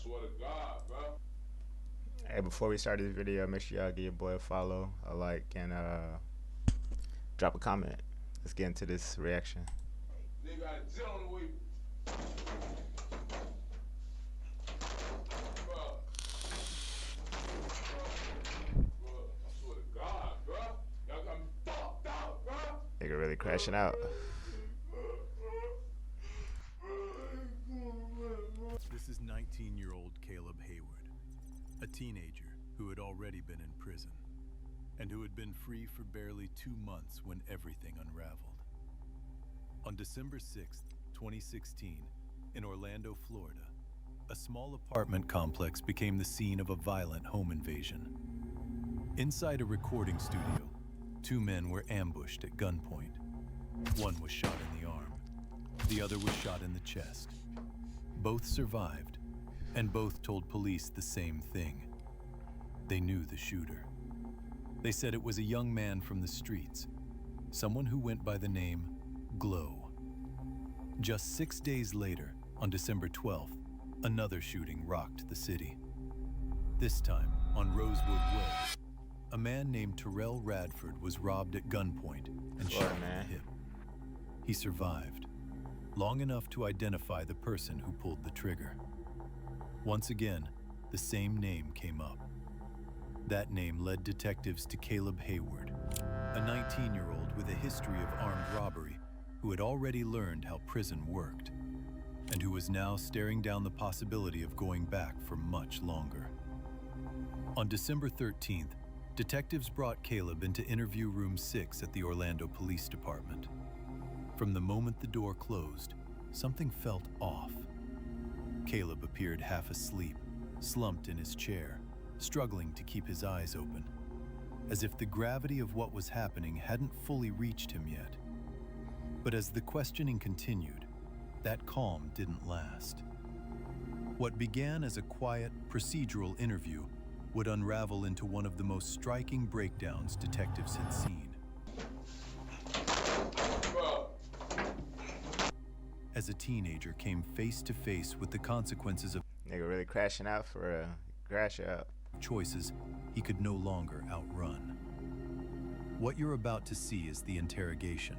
swear to God, bro. Hey, before we start this video, make sure y'all give your boy a follow, a like, and drop a comment. Let's get into this reaction. Nigga got a jet on the way. Bro. I swear to God, bro. Y'all got me fucked out, bro. Nigga really crashing out. This is 19-year-old Caleb Hayward, a teenager who had already been in prison and who had been free for barely 2 months when everything unraveled. On December 6th, 2016, in Orlando, Florida, a small apartment complex became the scene of a violent home invasion. Inside a recording studio, 2 men were ambushed at gunpoint. One was shot in the arm, the other was shot in the chest. Both survived, and both told police the same thing. They knew the shooter. They said it was a young man from the streets, someone who went by the name Glow. Just 6 days later, on December 12th, another shooting rocked the city. This time, on Rosewood Way, a man named Terrell Radford was robbed at gunpoint and shot in the hip. He survived, long enough to identify the person who pulled the trigger. Once again, the same name came up. That name led detectives to Caleb Hayward, a 19-year-old with a history of armed robbery who had already learned how prison worked, and who was now staring down the possibility of going back for much longer. On December 13th, detectives brought Caleb into interview room 6 at the Orlando Police Department. From the moment the door closed, something felt off. Caleb appeared half asleep, slumped in his chair, struggling to keep his eyes open, as if the gravity of what was happening hadn't fully reached him yet. But as the questioning continued, that calm didn't last. What began as a quiet, procedural interview would unravel into one of the most striking breakdowns detectives had seen. As a teenager came face to face with the consequences of Nigga really crashing out for a crash out. choices he could no longer outrun. What you're about to see is the interrogation,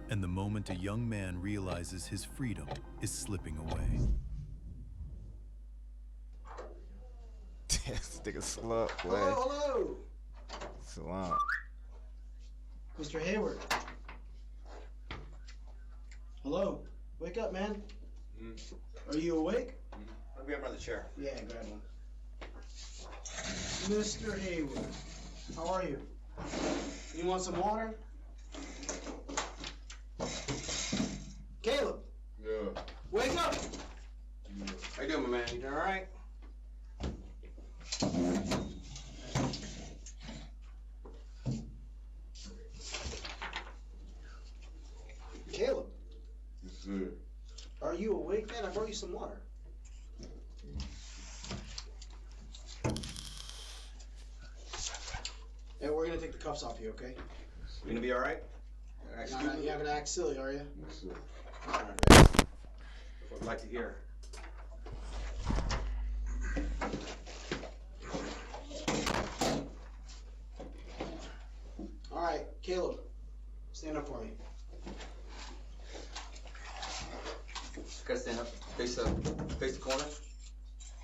and the moment a young man realizes his freedom is slipping away. This nigga slump, boy. Hello, Slump. Mr. Hayward. Hello, wake up, man. Are you awake? I'll grab another chair. Yeah, grab one. Mr. Hayward, how are you? You want some water? Caleb, Yeah. wake up! How you doing, my man? You doing all right? Caleb, Yes, sir. are you awake, man? I brought you some water. And we're gonna take the cuffs off you, okay? You gonna be all right? You're not gonna act silly, are you? Yes, sir. All right, that's what I'd like to hear. All right, Caleb, stand up for me. Gotta stand up. Face the corner.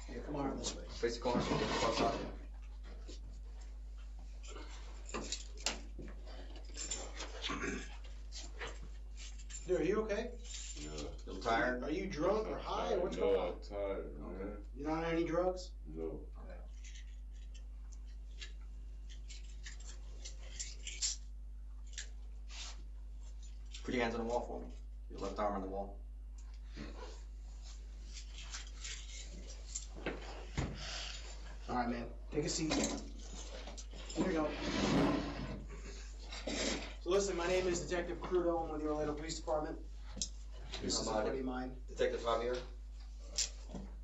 Yeah, come on this way. Face the corner. Get the cuffs off. Dude, are you okay? Yeah. A little tired? Are you drunk or high or what's going on? I'm tired, man. You not on any drugs? No. Put your hands on the wall for me. Your left arm on the wall. All right, man. Take a seat. Here we go. So listen, my name is Detective Crudo. I'm with the Orlando Police Department. This is a buddy of mine. Detective Javier.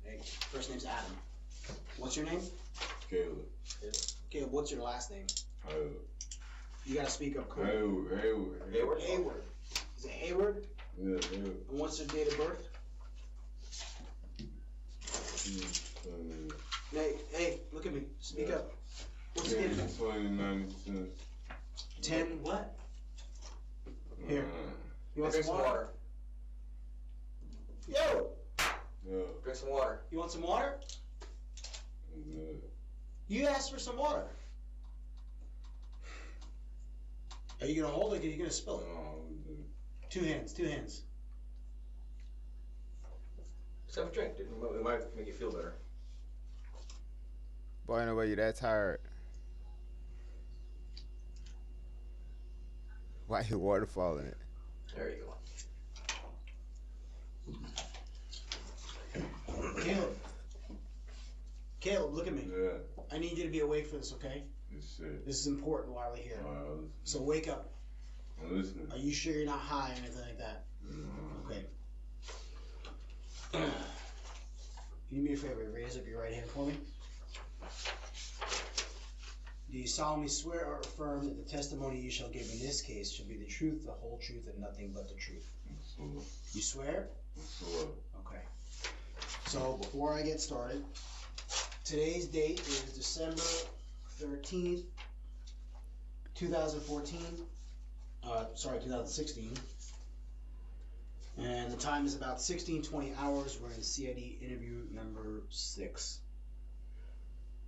Hey, first name's Adam. What's your name? Caleb. Caleb, what's your last name? Hayward. You gotta speak up, cool? Hayward. Hayward. Is it Hayward? Yeah, Hayward. And what's your date of birth? Hey, look at me. Speak Yeah. up. What's the name? 20, 10 what? Here. You want Drink some some water? water. Yo! Yeah. Drink some water. You want some water? Good. You asked for some water. Are you gonna hold it or are you gonna spill it? No, Two hands. Just have a drink, dude. It might make you feel better. Boy, in a way, you that tired. Why you waterfall in it? There you go. Caleb, look at me. Yeah. I need you to be awake for this, okay? It's shit. This is important while we're here. Alright, So wake up. I'm listening. Are you sure you're not high or anything like that? Okay. You do me a favor, raise up your right hand for me. Do you solemnly swear or affirm that the testimony you shall give in this case shall be the truth, the whole truth, and nothing but the truth? You swear? Okay. So before I get started, today's date is December 13th, 2014. 2016. And the time is about 16:20 hours. We're in CID interview number 6.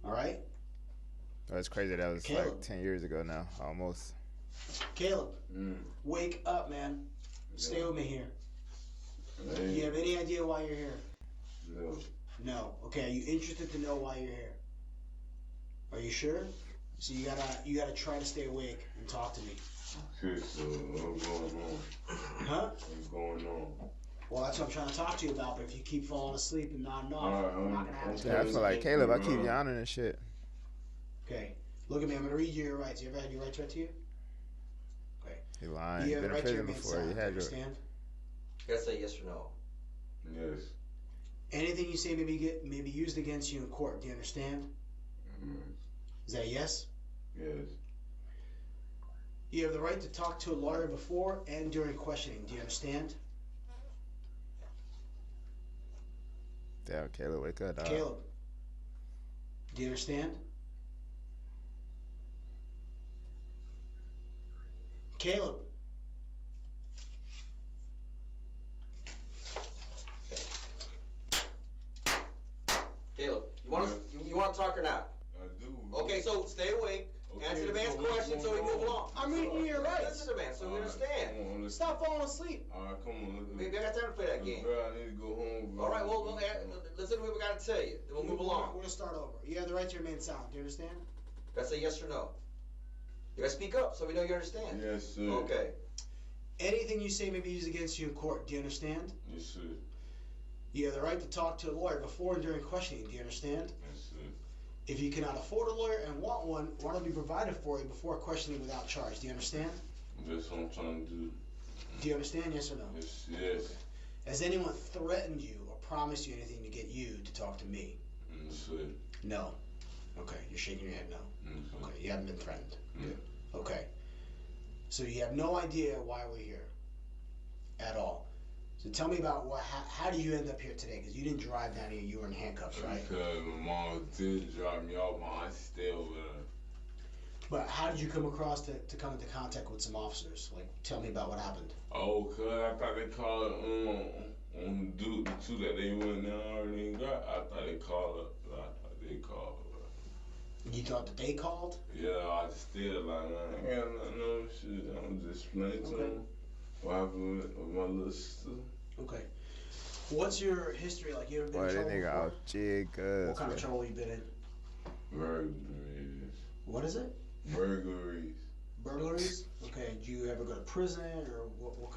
All right? Oh, it's crazy. That was Caleb. like 10 years ago now, almost. Caleb, wake up, man. Stay with me here. Do you have any idea why you're here? No. No. Okay. Are you interested to know why you're here? Are you sure? So you gotta try to stay awake and talk to me. Okay, so what's going on? Huh? What's going on? Well, that's what I'm trying to talk to you about. But if you keep falling asleep and nodding off, Alright, I'm not gonna have it. Yeah, I feel like Caleb. I keep yawning and shit. Okay. Look at me. I'm gonna read you your rights. You ever had your rights read to you? Okay. He lying. You You have been the in right to prison remain before. silent. You had your. Understand? You gotta say yes or no. Yes. Anything you say may be used against you in court. Do you understand? Is that a yes? Yes. You have the right to talk to a lawyer before and during questioning. Do you understand? Damn, Caleb, wake up, dog. Caleb, do you understand? Caleb. Caleb, you want to talk or not? I do. Okay, so stay awake. Okay, Answer the man's so what's question so we going move on? along. I'm reading you your rights. Listen to the man so we understand. Come on, let's Stop falling asleep. Alright, come on, let's Maybe I got time to play that game. Bro, I need to go home, bro. All right, well, listen to what we got to tell you. Then we'll move along. We're gonna start over. You have the right to remain silent. Do you understand? Gotta say yes or no. You gotta speak up so we know you understand. Yes, sir. Okay. Anything you say may be used against you in court. Do you understand? Yes, sir. You have the right to talk to a lawyer before and during questioning. Do you understand? Yes, sir. If you cannot afford a lawyer and want one will be provided for you before questioning without charge. Do you understand? That's what I'm trying to do. Do you understand? Yes or no? Yes, yes. Has anyone threatened you or promised you anything to get you to talk to me? Yes, sir. No. Okay, you're shaking your head no. Yes, sir. Okay, you haven't been threatened. Yeah. Okay. So you have no idea why we're here at all. So tell me about how do you end up here today? Because you didn't drive down here, you were in handcuffs, right? Because my mom did drop me off, my aunt still over there. But how did you come across to come into contact with some officers? Like, tell me about what happened. Oh, cuz I thought they called on the dude, the two that they went down already and got. I thought they called up. I thought they called. You thought that they called? Yeah, I just still like, man, I ain't got nothing on shit. I'm just playing to them. What happened with my little sister? Okay. What's your history like? You ever been Boy, in that trouble nigga before? out jig. What kind of trouble you been in? Burglaries. What is it? Burglaries. Burglaries? Okay. Did you ever go to prison or what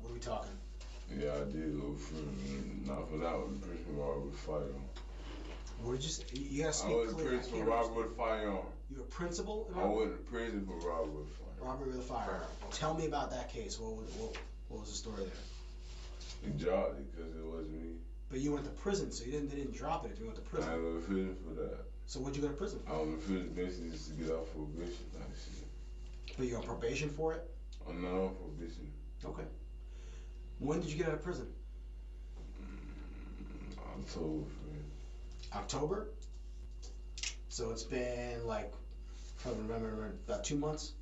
are we talking? Yeah, I did go for not for that one. Prison for robbery with firearm. We're just you gotta I speak was in clear. prison for robbery with firearm. You a principal? in I went to prison for robbery with firearm. robbery with a firearm. Tell me about that case. What was the story there? They dropped it because it wasn't me. But you went to prison, so they didn't drop it if you went to I prison. was in prison for that. So what'd you go to prison for? I was in prison basically just to get off probation type shit. But you're on probation for it? I'm not on probation. Okay. When did you get out of prison? October, friend. October? So it's been like, if I remember, about 2 months?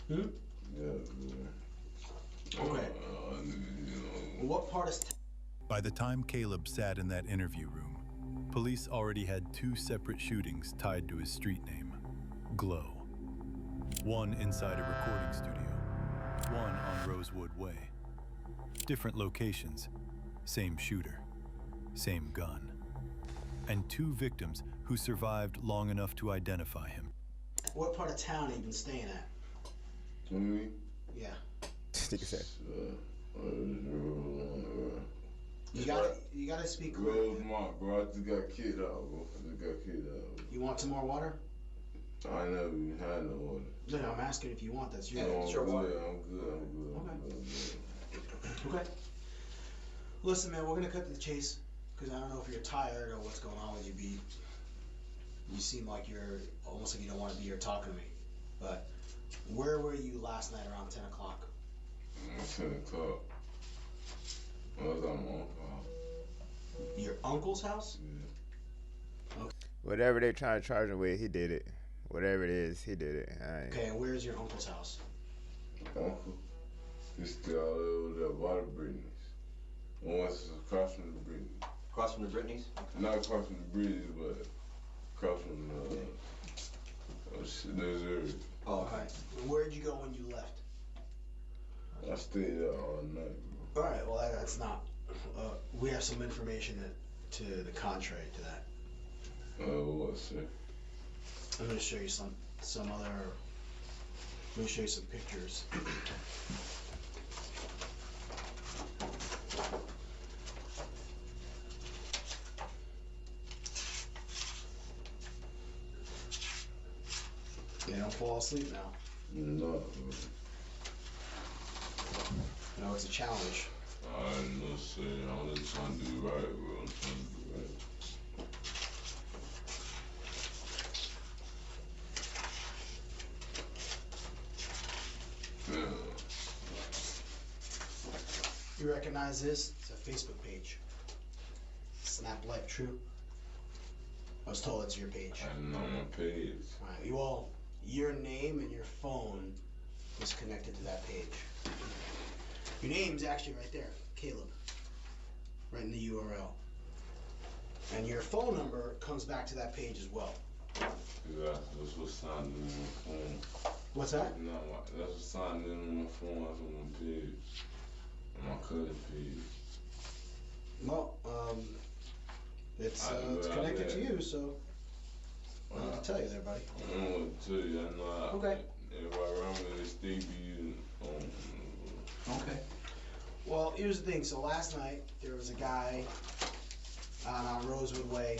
Yeah. Okay. What part of By the time Caleb sat in that interview room, police already had 2 separate shootings tied to his street name, Glow. One inside a recording studio, one on Rosewood Way. Different locations, same shooter, same gun. And 2 victims who survived long enough to identify him. What part of town have you been staying at? Me? Yeah. Nigga said. You gotta speak quick. Rosemont, bro. I just got kicked out, bro. You want some more water? I never even had no water. No, I'm asking if you want. That's your No, your water. I'm good. Okay. Listen, man, we're gonna cut to the chase because I don't know if you're tired or what's going on with you, B. You seem like you're almost like you don't want to be here talking to me. But where were you last night around 10 o'clock? 10 o'clock. I was at my uncle's house. Your uncle's house? Yeah. Okay. Whatever they trying to charge him with, he did it. Whatever it is, he did it. Okay, and where's your uncle's house? Uncle. He's still over there by the Britneys. Once across from the Britneys. Across from the Britneys? Not across from the Britneys, but across from the Missouri. Oh, Okay. Where'd you go when you left? I stayed there all night, All right. Well, that's not. We have some information to the contrary to that. What, sir? I'm gonna show you some other. Let me show you some pictures. Yeah, don't fall asleep now. No. No, it's a challenge. I know, sir. I'm just trying to do right, bro. I'm trying to do right. Yeah. You recognize this? It's a Facebook page. Snap Life True. I was told it's your page. I know my page. Alright, you all, your name and your phone is connected to that page. Your name's actually right there, Caleb. Right in the URL. And your phone number comes back to that page as well. Yeah, that's what's signed in my phone. What's that? No, that's what's signed in on my phone. That's on my page. On my cousin page. Well, it's connected to you, so I don't have to tell you there, buddy. I don't know what to tell you. I know Okay. everybody around me, they still be using Okay. Well, here's the thing. So last night, there was a guy on Rosewood Way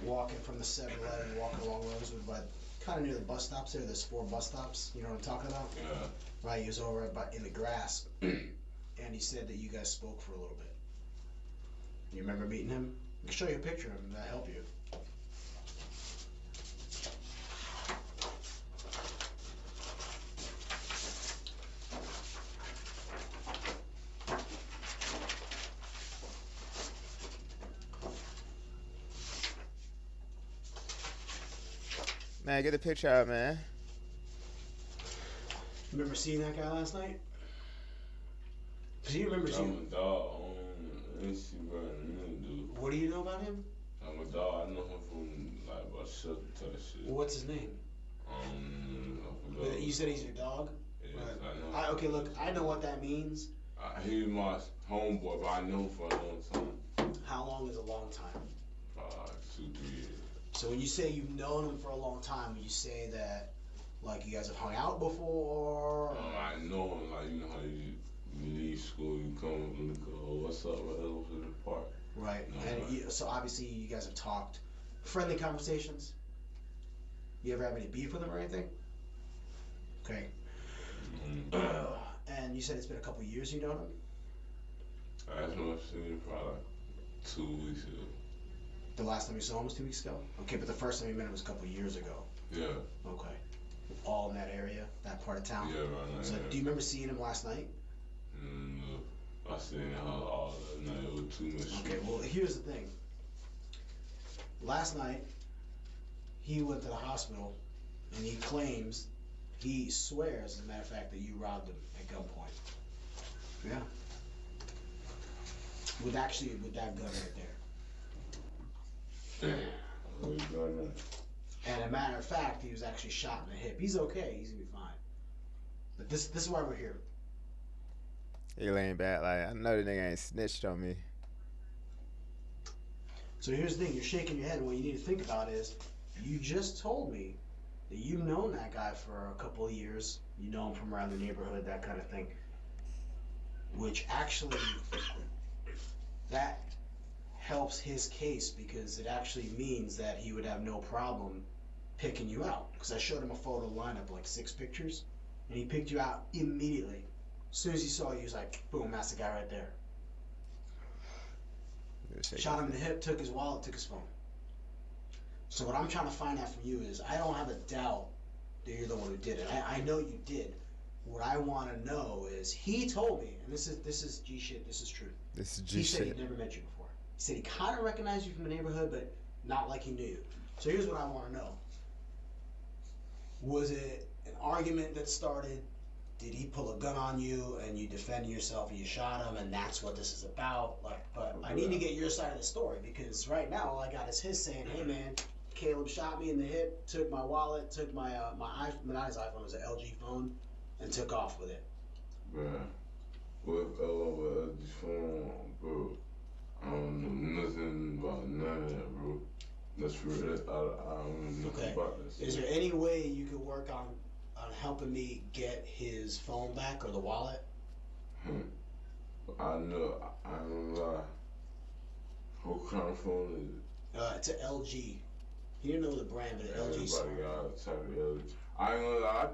walking from the 7-Eleven, walking along Rosewood, but kind of near the bus stops there. There's 4 bus stops. You know what I'm talking about? Yeah. Right, he was over in the grass, and he said that you guys spoke for a little bit. You remember meeting him? I can show you a picture of him. That'll help you. Man, get the picture out, man. Remember seeing that guy last night? Cause he remembers I'm you. a dog on Instagram, dude. What do you know about him? I'm a dog. I know him from like about shelter type shit. What's his name? I forgot. You said he's your dog? Yes, Right. I know. Okay, look, I know what that means. He was my homeboy, but I know him for a long time. How long is a long time? 2-3 years. So when you say you've known him for a long time, would you say that, like, you guys have hung out before? I know him, like, you know how you leave school, you come and go, oh, what's up, right over to the park. Right. No, And right. so obviously you guys have talked. Friendly conversations? You ever have any beef with him or anything? Okay. Mm-hmm. And you said it's been a couple years you know him? I asked him, I've seen him probably like 2 weeks ago. The last time you saw him was 2 weeks ago? Okay, but the first time you met him was a couple years ago. Yeah. Okay. All in that area, that part of town? Yeah, right now. So do you remember seeing him last night? No. I seen him all the night. It was doing too much shit. Okay, well, here's the thing. Last night, he went to the hospital, and he swears, as a matter of fact, that you robbed him at gunpoint. Yeah. With that gun right there. And a matter of fact, he was actually shot in the hip. He's okay. He's gonna be fine. But this is why we're here. He laying back like, I know the nigga ain't snitched on me. So here's the thing. You're shaking your head. And what you need to think about is, you just told me that you've known that guy for a couple of years. You know him from around the neighborhood, that kind of thing. Which actually, that helps his case, because it actually means that he would have no problem picking you out. Because I showed him a photo lineup, like 6 pictures, and he picked you out immediately. As soon as he saw you, he was like, boom, that's the guy right there. Shot him in the hip, took his wallet, took his phone. So what I'm trying to find out from you is, I don't have a doubt that you're the one who did it. I know you did. What I want to know is, he told me, and this is G shit, this is true. This is G He shit. said he'd never met you before. He said he kind of recognized you from the neighborhood, but not like he knew you. So here's what I want to know. Was it an argument that started? Did he pull a gun on you and you defended yourself and you shot him, and that's what this is about? But I need to get your side of the story, because right now all I got is his saying, hey man, Caleb shot me in the hip, took my wallet, took my iPhone, not his iPhone, it was an LG phone, and took off with it. Bruh, with LG phone, bro, I don't know nothing about none of that, bro. That's for real. I don't know nothing about that. Is there any way you could work on helping me get his phone back or the wallet? I know, I don't lie. What kind of phone is it? It's an LG. He didn't know the brand, but an LG. Everybody got a type of LG. I ain't gonna lie,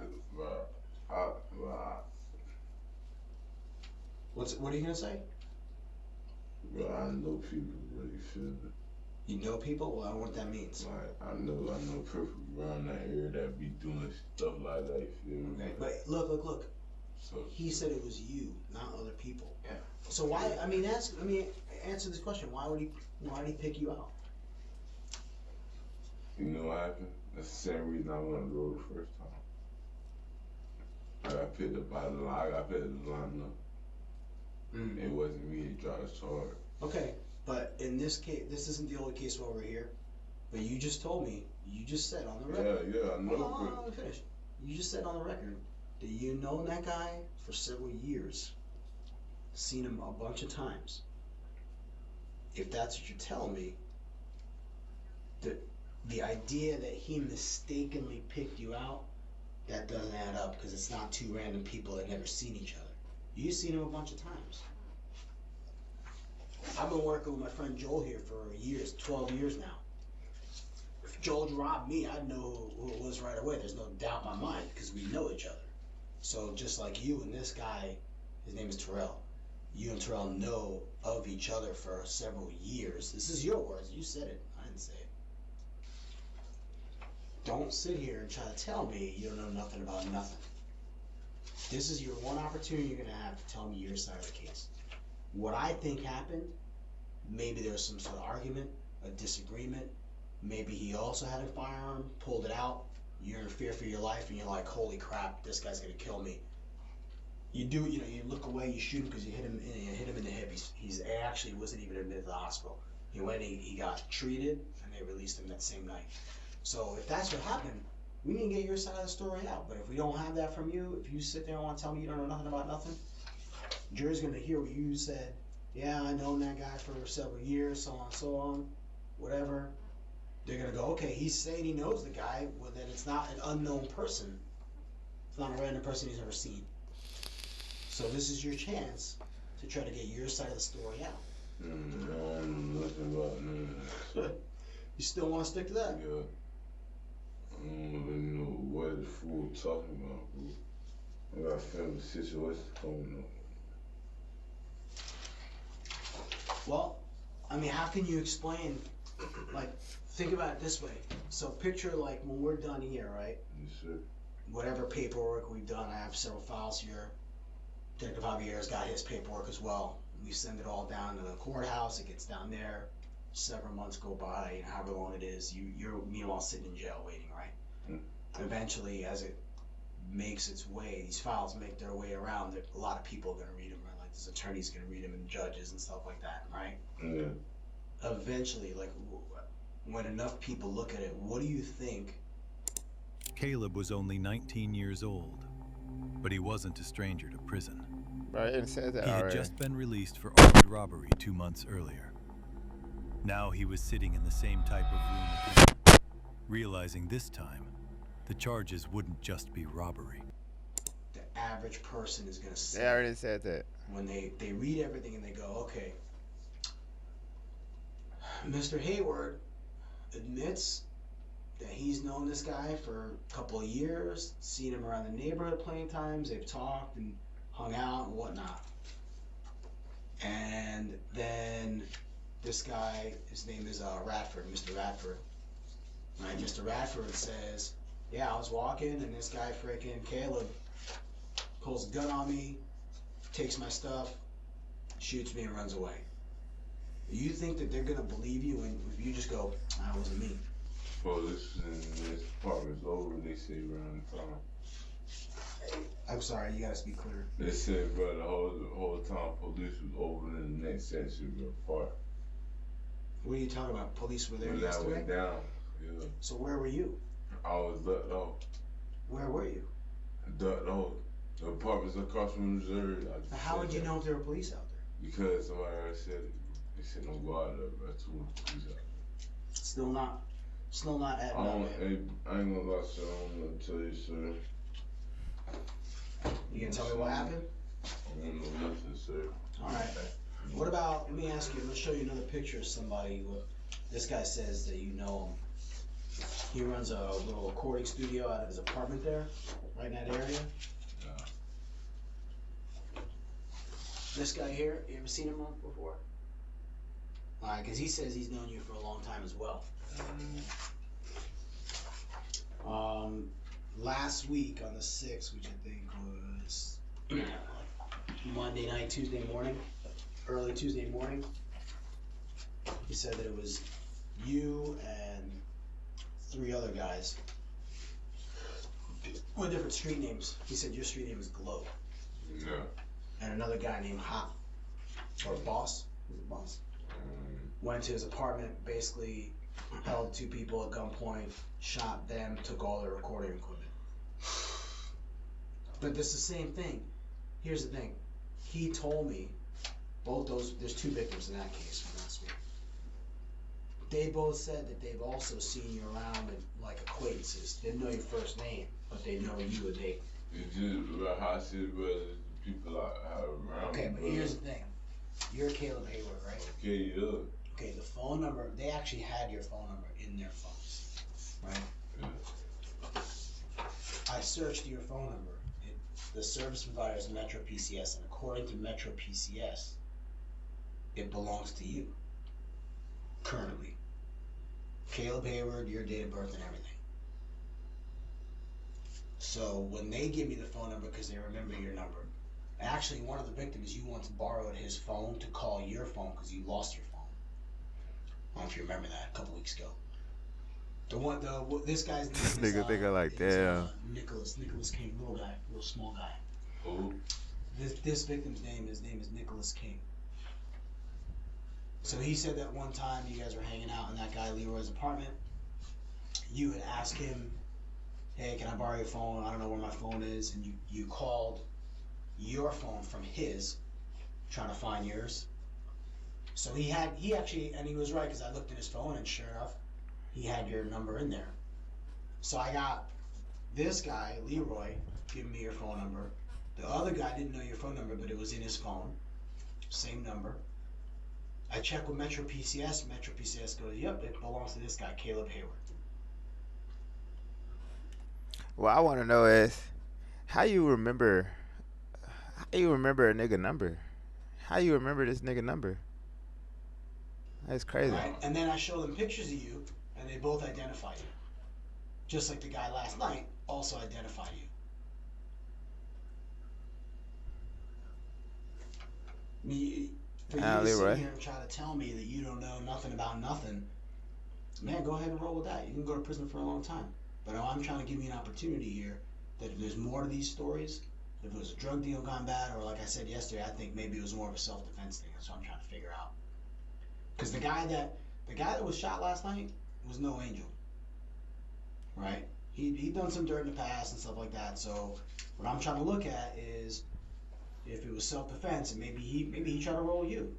What are you gonna say? bro, I know people really feel it. You know people? Well, I don't know what that means. Like, I know people around that area that be doing stuff like that, you feel me? Okay, but look. So, He said it was you, not other people. Yeah. So why? Answer this question. Why did he pick you out? you know what happened? That's the same reason I went on the road the first time. I got picked up by the line. I got picked up the line up. It wasn't me that drive us hard. Okay, but in this case, this isn't the only case where we're here. But you just told me, you just said on the record. Yeah, I know. Hold on, let me finish. You just said on the record that you know that guy for several years, seen him a bunch of times. If that's what you're telling me, the idea that he mistakenly picked you out, that doesn't add up, because it's not 2 random people that never seen each other. You've seen him a bunch of times. I've been working with my friend Joel here for years, 12 years now. If Joel robbed me, I'd know who it was right away. There's no doubt in my mind, because we know each other. So just like you and this guy, his name is Terrell. You and Terrell know of each other for several years. This is your words. You said it. I didn't say it. Don't sit here and try to tell me you don't know nothing about nothing. This is your one opportunity you're going to have to tell me your side of the case. What I think happened, maybe there was some sort of argument, a disagreement. Maybe he also had a firearm, pulled it out. You're in fear for your life, and you're like, holy crap, this guy's going to kill me. You look away, you shoot him because you hit him in the hip. He actually wasn't even admitted to the hospital. He went, he got treated, and they released him that same night. So if that's what happened, we need to get your side of the story out. But if we don't have that from you, if you sit there and want to tell me you don't know nothing about nothing, jury's going to hear what you said. Yeah, I known that guy for several years, so on, whatever. They're going to go, okay, he's saying he knows the guy, well, then it's not an unknown person. It's not a random person he's never seen. So this is your chance to try to get your side of the story out. I don't know nothing about none of that. You still want to stick to that? Yeah. I don't even know what the fool talking about, bro. I got family situations going on. Well, I mean, how can you explain, like, think about it this way. So picture, like, when we're done here, right? Yes, sir. Whatever paperwork we've done, I have several files here. Detective Javier's got his paperwork as well. we send it all down to the courthouse. It gets down there. Several months go by, and however long it is, you're meanwhile sitting in jail waiting, right? Eventually, as it makes its way, these files make their way around. A lot of people are going to read them, right? Like this attorney's going to read them, and judges and stuff like that, right? Yeah. Eventually, like when enough people look at it, what do you think? Caleb was only 19 years old, but he wasn't a stranger to prison. Right, it said that He had already. just been released for armed robbery 2 months earlier. Now he was sitting in the same type of room again, realizing this time the charges wouldn't just be robbery. The average person is going to say. They already said that. When they read everything and they go, okay, Mr. Hayward admits that he's known this guy for a couple of years, seen him around the neighborhood plenty of times, they've talked and hung out and whatnot. And then this guy, his name is Radford, Mr. Radford. Right, Mr. Radford says, yeah, I was walking and this guy freaking Caleb pulls a gun on me, takes my stuff, shoots me and runs away. You think that they're gonna believe you when if you just go, that wasn't me? Police in this apartment's over, they say around the time. I'm sorry, you gotta speak clear. They said, bro, the whole time police was over in the next section of the park. What are you talking about? Police were there When that yesterday? went down, yeah. So where were you? I was ducked off. Where were you? Ducked off. The apartment's across from Missouri. Now, how would you know if there were police out there? Because somebody already said it. They said don't go out there, bro. Too much police out there. Still not at I night. ain't gonna lie, sir. I don't know to tell you, sir. You gonna tell me what happened? I don't know nothing, sir. Alright. What about, let me ask you, I'm gonna show you another picture of somebody who, this guy says that you know him. He runs a little recording studio out of his apartment there, right in that area. Yeah. This guy here, you ever seen him before? Alright, cause he says he's known you for a long time as well. Last week on the 6th, which I think was Monday night, Tuesday morning, early Tuesday morning, he said that it was you and 3 other guys with different street names. He said your street name is Glow. Yeah. And another guy named Hot, or Boss, was it Boss? Went to his apartment, basically held 2 people at gunpoint, shot them, took all their recording equipment. But it's the same thing. Here's the thing. He told me, both those, there's 2 victims in that case from last week. They both said that they've also seen you around and like acquaintances. Didn't know your first name, but they know you and they. It's just about how I see it, brother. People out around. Okay, but brother. here's the thing. You're Caleb Hayward, right? Okay, yeah. Okay, the phone number, they actually had your phone number in their phones, right? Yeah. I searched your phone number. The service provider is Metro PCS, and according to Metro PCS, it belongs to you, currently. Caleb Hayward, your date of birth and everything. So when they give me the phone number because they remember your number, actually one of the victims, you once borrowed his phone to call your phone because you lost your phone. I don't know if you remember that a couple weeks ago. This guy's name is, Nigga think I like, damn. Nicholas King, little guy, little small guy. Who? This victim's name is Nicholas King. So he said that one time you guys were hanging out in that guy Leroy's apartment. You had asked him, hey, can I borrow your phone? I don't know where my phone is. And you called your phone from his, trying to find yours. So he actually, and he was right because I looked at his phone and sure enough, he had your number in there. So I got this guy, Leroy, giving me your phone number. The other guy didn't know your phone number, but it was in his phone. Same number. I checked with Metro PCS. Metro PCS goes, yep, it belongs to this guy, Caleb Hayward. What I want to know is how you remember a nigga number. How you remember this nigga number? That's crazy. Right? And then I show them pictures of you, and they both identify you. Just like the guy last night also identified you. For you to sit here and try to tell me that you don't know nothing about nothing, man, go ahead and roll with that. You can go to prison for a long time. But I'm trying to give you an opportunity here that if there's more to these stories, if it was a drug deal gone bad, or like I said yesterday, I think maybe it was more of a self-defense thing. That's what I'm trying to figure out. Because the guy that was shot last night was no angel, right? He'd done some dirt in the past and stuff like that. So what I'm trying to look at is if it was self-defense, and maybe he tried to roll you,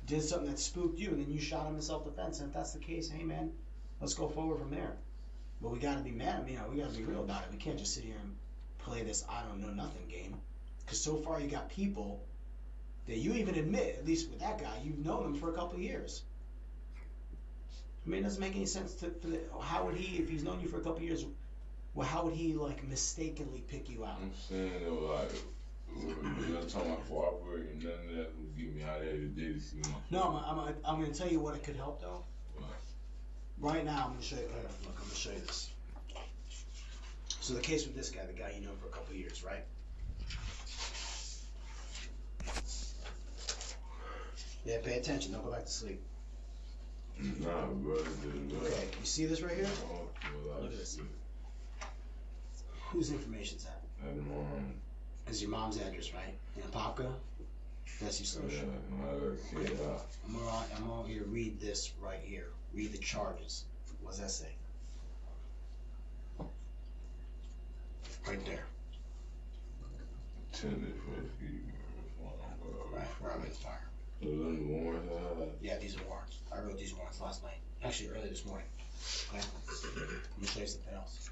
did something that spooked you, and then you shot him in self-defense. And if that's the case, hey man, let's go forward from there. But we got to be mad. We got to be real about it. We can't just sit here and play this I don't know nothing game. Because so far you got people that you even admit, at least with that guy, you've known him for a couple of years. I mean, it doesn't make any sense how would he, if he's known you for a couple of years, well, how would he like mistakenly pick you out? I'm saying though, like, you're not talking about cooperating, none of that will get me out of there today to see my. No, I'm going to tell you what it could help though. What? Right now, I'm going to show you. Look, I'm going to show you this. So the case with this guy, the guy you know for a couple of years, right? Yeah, pay attention. Don't go back to sleep. Nah, bro. Okay, you see this right here? Look at this. Whose information's that? Is your mom's address, right? In Apopka? That's your social. Yeah, okay. I'm going to read this right here. Read the charges. What does that say? Right there. Right, robbery fire. Yeah, these are warrants. I wrote these warrants last night. Actually, early this morning. Okay? Let me show you something else.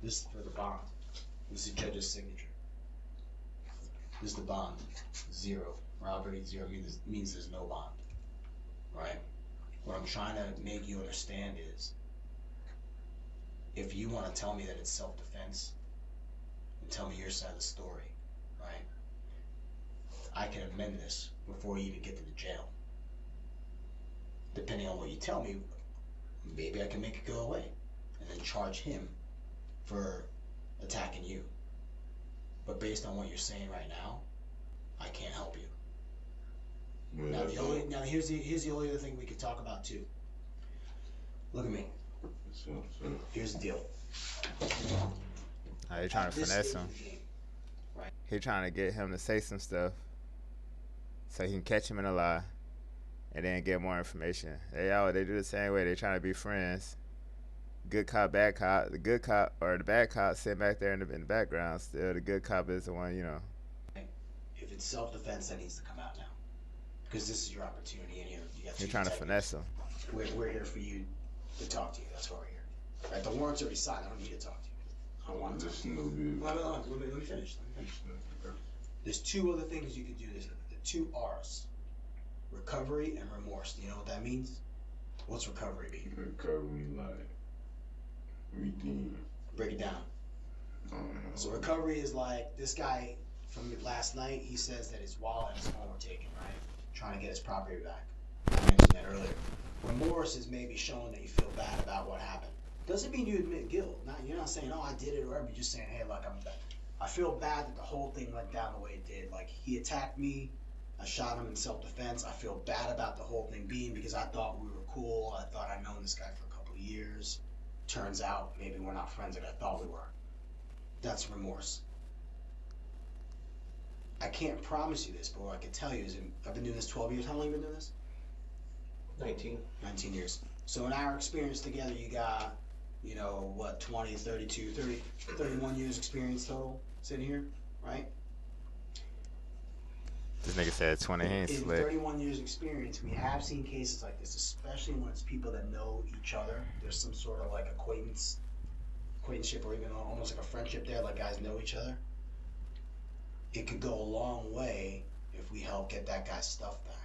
This is for the bond. This is the judge's signature. This is the bond. 0. Robbery 0 means there's no bond. Right? What I'm trying to make you understand is, if you want to tell me that it's self-defense, and tell me your side of the story, right? I can amend this before you even get to the jail. Depending on what you tell me, maybe I can make it go away, and then charge him for attacking you. But based on what you're saying right now, I can't help you. Yeah, now here's the only other thing we could talk about too. Look at me. Here's the deal. You're trying to finesse him. Right. He's trying to get him to say some stuff so he can catch him in a lie and then get more information. They do the same way. They're trying to be friends. Good cop, bad cop. The good cop or the bad cop sitting back there in the background. Still, the good cop is the one, you know. If it's self-defense, that needs to come out now. Because this is your opportunity, and you got. You're trying to finesse him. We're here for you to talk to you. That's why we're here. Right? The warrant's already signed. I don't need to talk to you. I don't want to. Let me finish. There's 2 other things you could do. There's the 2 R's: recovery and remorse. Do you know what that means? What's recovery mean? Recovery, like redeem. Break it down. So recovery is like this guy from last night. He says that his wallet and his phone were taken, right? Trying to get his property back. I mentioned that earlier. Remorse is maybe showing that you feel bad about what happened. Doesn't mean you admit guilt. You're not saying, oh, I did it or whatever. You're just saying, hey, look, I feel bad that the whole thing went down the way it did. Like, he attacked me. I shot him in self-defense. I feel bad about the whole thing being because I thought we were cool. I thought I'd known this guy for a couple of years. Turns out maybe we're not friends like I thought we were. That's remorse. I can't promise you this, but what I can tell you is I've been doing this 12 years. How long have you been doing this? 19. 19 years. So in our experience together, you got, 20, 32, 30, 31 years experience total sitting here, right? This nigga said 20 hands In slick. 31 years experience, we have seen cases like this, especially when it's people that know each other. There's some sort of like acquaintanceship or even almost like a friendship there, like guys know each other. It could go a long way if we help get that guy's stuff back.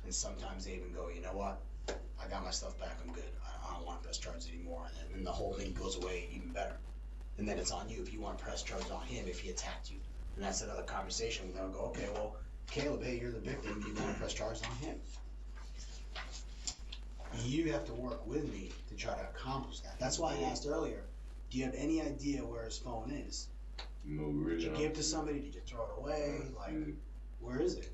And sometimes they even go, you know what? I got my stuff back. I'm good. I don't want to press charges anymore. And then the whole thing goes away even better. And then it's on you if you want to press charges on him if he attacked you. And that's another conversation. They'll go, okay, well, Caleb, hey, you're the victim. You want to press charges on him. You have to work with me to try to accomplish that. That's why I asked earlier, do you have any idea where his phone is? No, really. Did you give it to somebody? Did you throw it away? Like, where is it?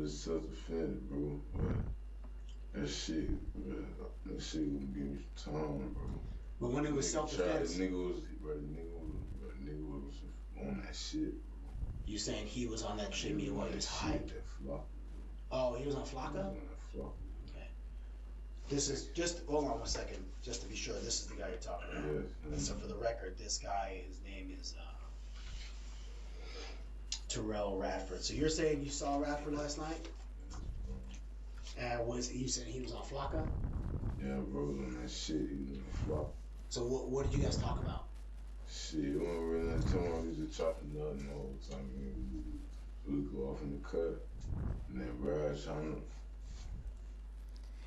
just self-defense, bro. But that shit gonna give me some time, bro. But when it was self-defense, the nigga was on that shit. You saying he was on that shit, meaning what, he was high? That flop. Oh, he was on Flocka? He was on that flop. Okay. This is just, hold on 1 second, just to be sure, this is the guy you're talking about. Yes. And so for the record, this guy, his name is Terrell Radford. So you're saying you saw Radford last night? And you saying he was on Flocka? Yeah, bro, was on that shit, he was on that flop. So what did you guys talk about? Shit, we weren't really that time, we just chopping nothing the whole time. We would go off in the cut, and then Brad trying to.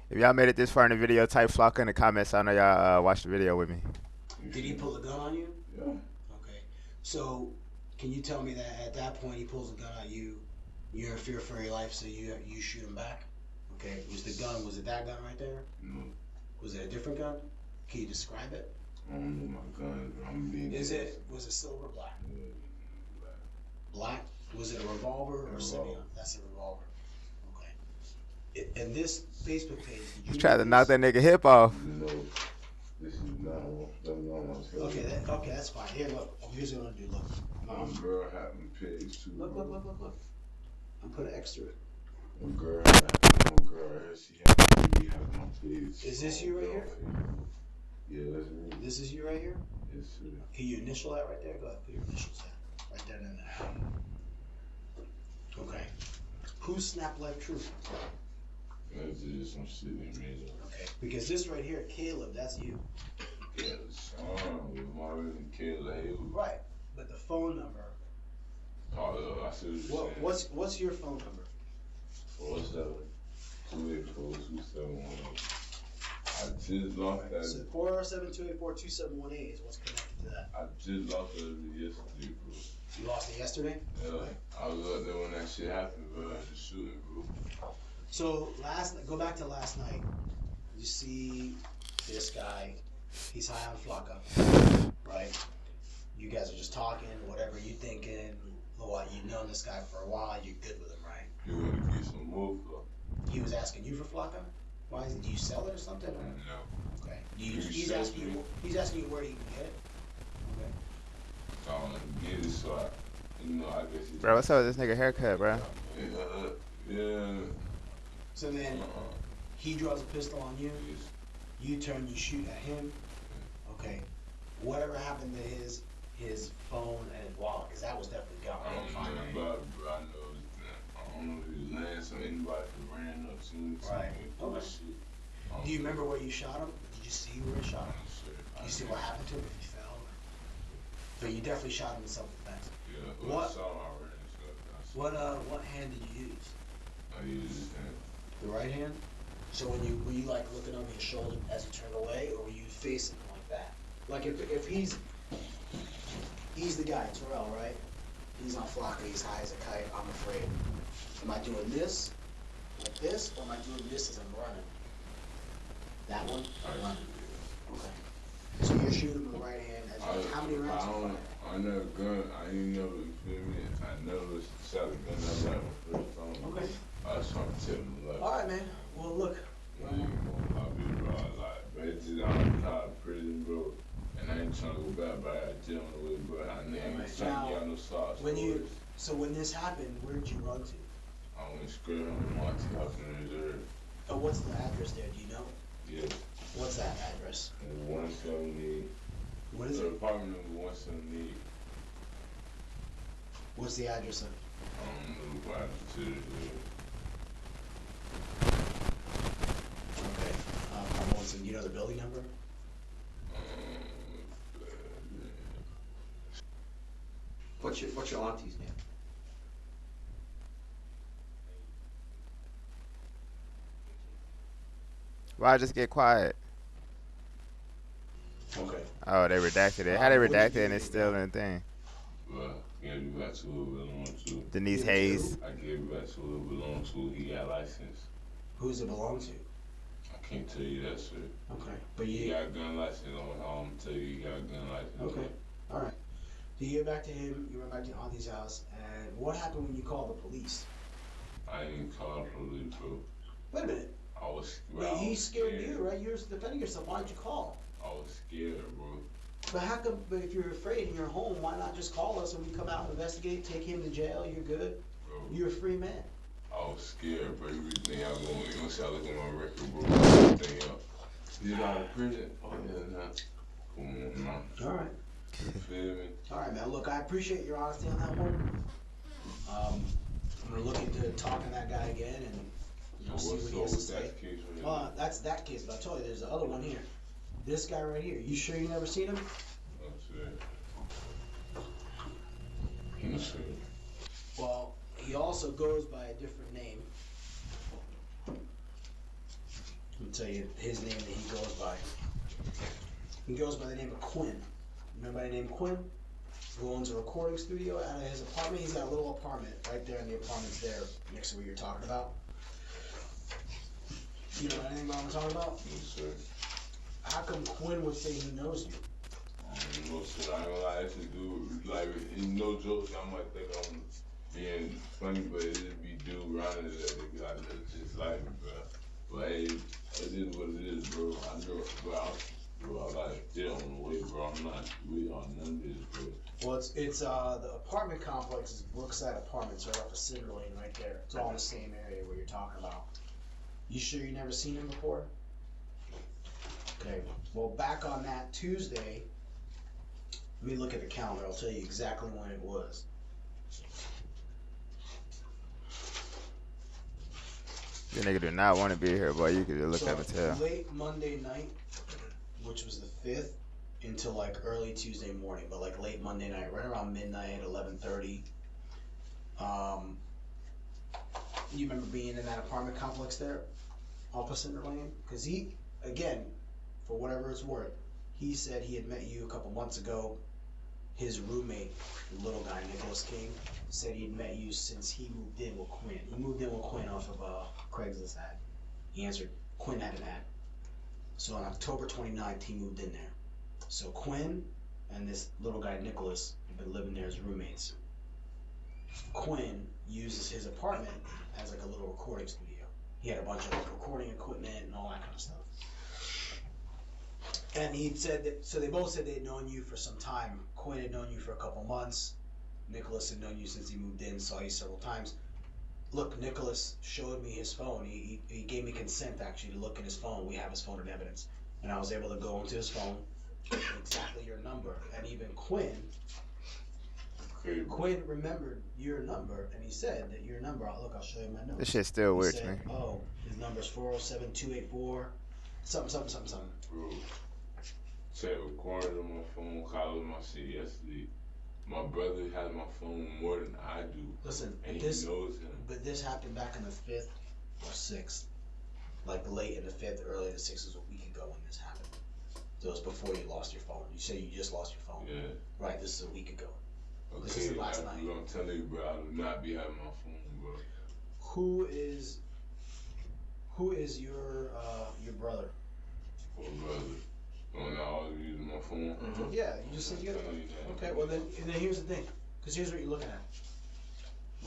If y'all made it this far in the video, type Flocka in the comments. I know y'all watched the video with me. Did he pull a gun on you? Yeah. Okay. So, can you tell me that at that point he pulls a gun at you, you're in fear for your life, so you shoot him back? Okay. Was it that gun right there? No. Was it a different gun? Can you describe it? I don't know my gun, I'm being. Was it silver or black? Black? Was it a revolver or semi? That's a revolver. Okay. And this Facebook page, did you Tried to knock that nigga hip off. No, this is not one. Okay, that's fine. Here, look. Here's what I'm gonna do. Look. My girl had me page too. Look. I'm putting extra. My girl here, she had me have my page. Is this you right here? Yeah, that's me. This is you right here? Yes, sir. Can you initial that right there? Go ahead, put your initials there. Right there and there. Okay. Who's Snap Life Truth? That's just some shit they made up. Okay. Because this right here, Caleb, that's you. Yeah, with Marvin and Kayla Haley. Right. But the phone number. Oh, I see what you're saying. What's your phone number? 47-284-2718. I just lost that. So 407-284-2718 is what's connected to that. I just lost that yesterday, bro. You lost it yesterday? Yeah, I was up there when that shit happened, bro. I just shooting, bro. So go back to last night. You see this guy. He's high on Flocka, right? You guys are just talking, whatever you thinking. What, you've known this guy for a while. You're good with him, right? You want to get some more Flocka? He was asking you for Flocka. Why is it? Do you sell it or something? Or? No. Okay. He's asking you. He's asking you where you can get it. Okay. I want to get it, so I guess. Bro, what's up with this nigga haircut, bro? Yeah. So then he draws a pistol on you. Yes. You turn, you shoot at him. Okay. Whatever happened to his phone and his wallet? Because that was definitely gone. I don't know about it, bro. I don't know if he was laying so anybody could ran up to him. Right. Okay. Do you remember where you shot him? Did you see where you shot him? Sure. Do you see what happened to him if he fell? But you definitely shot him in self-defense. Yeah. What? I saw him already and stuff. What hand did you use? I used his hand. The right hand? So were you like looking over your shoulder as you turned away, or were you facing him like that? Like if he's the guy, Terrell, right? He's on Flocka, he's high as a kite, I'm afraid. Am I doing this, like this, or am I doing this as I'm running? That one? I'm running. Okay. So you're shooting with the right hand. How many rounds? I never ain't never, you feel me? I never shot a gun out like my first time. Okay. I was trying to tell him like. Alright, man. Well, look. I ain't gonna lie, bro. Like, but it's just, I'm tired of prison, bro. And I ain't trying to go back by that jail on the way, bro. I ain't trying to get out no socks. So when this happened, where did you run to? I went straight home to Monty House in Missouri. Oh, what's the address there? Do you know? Yes. What's that address? 178. What is the it? apartment number 178. What's the address of it? I don't know what happened to it. Okay. You know the building number? What's your auntie's name? Why just get quiet? Okay. Oh, they redacted it. How they redacted it and it's still in the thing? Well, gave it back to who it belonged to. Denise Hayes. I gave it back to who it belonged to. He got license. Who does it belong to? I can't tell you that, sir. Okay. But He got a gun license on him. Tell you he got a gun license. Okay. Alright. So you get back to him, you went back to Auntie's house, and what happened when you called the police? I ain't called police, bro. Wait a minute. I was. Wait, he scared you, right? You were defending yourself. Why didn't you call? I was scared, bro. But how come? But if you're afraid and you're home, why not just call us and we come out and investigate, take him to jail? You're good. Bro. You're a free man. I was scared, bro. Everything I go, you know, see, I look at my record, bro. Everything up. You out of prison? Oh yeah, nah. Come on, man. All right. You feel me? All right, man. Look, I appreciate your honesty on that one. I'm gonna look into talking to that guy again and see what he has to say. That case right Well, that's that case, but I told you there's the other one here. This guy right here. You sure you never seen him? That's it. That's it. Well, he also goes by a different name. Let me tell you his name that he goes by. He goes by the name of Quinn. Remember the name Quinn? Who owns a recording studio out of his apartment? He's got a little apartment right there, and the apartment's there next to what you're talking about. You know anything about what I'm talking about? Yes, sir. How come Quinn would say he knows you? No shit, I ain't gonna lie, this dude, like, in no jokes, I might think I'm being funny, but it just be dude running that they be like, just like me, bro. But hey, it is what it is, bro. I know, bro, I gotta get on the way, bro. I'm not, we on none of this, bro. Well, it's the apartment complex is Brookside Apartments right off of Cinder Lane right there. It's all in the same area where you're talking about. You sure you never seen him before? Okay, well, back on that Tuesday, let me look at the calendar. I'll tell you exactly when it was. The nigga do not want to be here, boy. You could just look up and tell. Late Monday night, which was the 5th, until like early Tuesday morning, but like late Monday night, right around midnight, 11:30. You remember being in that apartment complex there, off of Cinder Lane? Because he, again, for whatever it's worth, he said he had met you a couple months ago. His roommate, the little guy, Nicholas King, said he'd met you since he moved in with Quinn. He moved in with Quinn off of Craigslist ad. He answered, Quinn had an ad. So on October 29th, he moved in there. So Quinn and this little guy, Nicholas, have been living there as roommates. Quinn uses his apartment as like a little recording studio. He had a bunch of like recording equipment and all that kind of stuff. And he said that, so they both said they'd known you for some time. Quinn had known you for a couple months. Nicholas had known you since he moved in, saw you several times. Look, Nicholas showed me his phone. He gave me consent actually to look at his phone. We have his phone in evidence. And I was able to go into his phone, exactly your number. And even Quinn remembered your number, and he said that your number, look, I'll show you my notes. This shit still weird to me. Oh, his number's 407-284, something. Bro, check recording on my phone, calling my shit yesterday. My brother has my phone more than I do. Listen, and he knows him. But this happened back on the 5th or 6th. Like late in the 5th, early in the 6th was a week ago when this happened. So it was before you lost your phone. You say you just lost your phone. Yeah. Right, this is a week ago. Okay, this is last night. I'm telling you, bro, I do not be having my phone, bro. Who is your brother? Oh, brother. I'm not always using my phone. Mm-hmm. Yeah, you just said you got it. Okay, well then here's the thing. Because here's what you're looking at.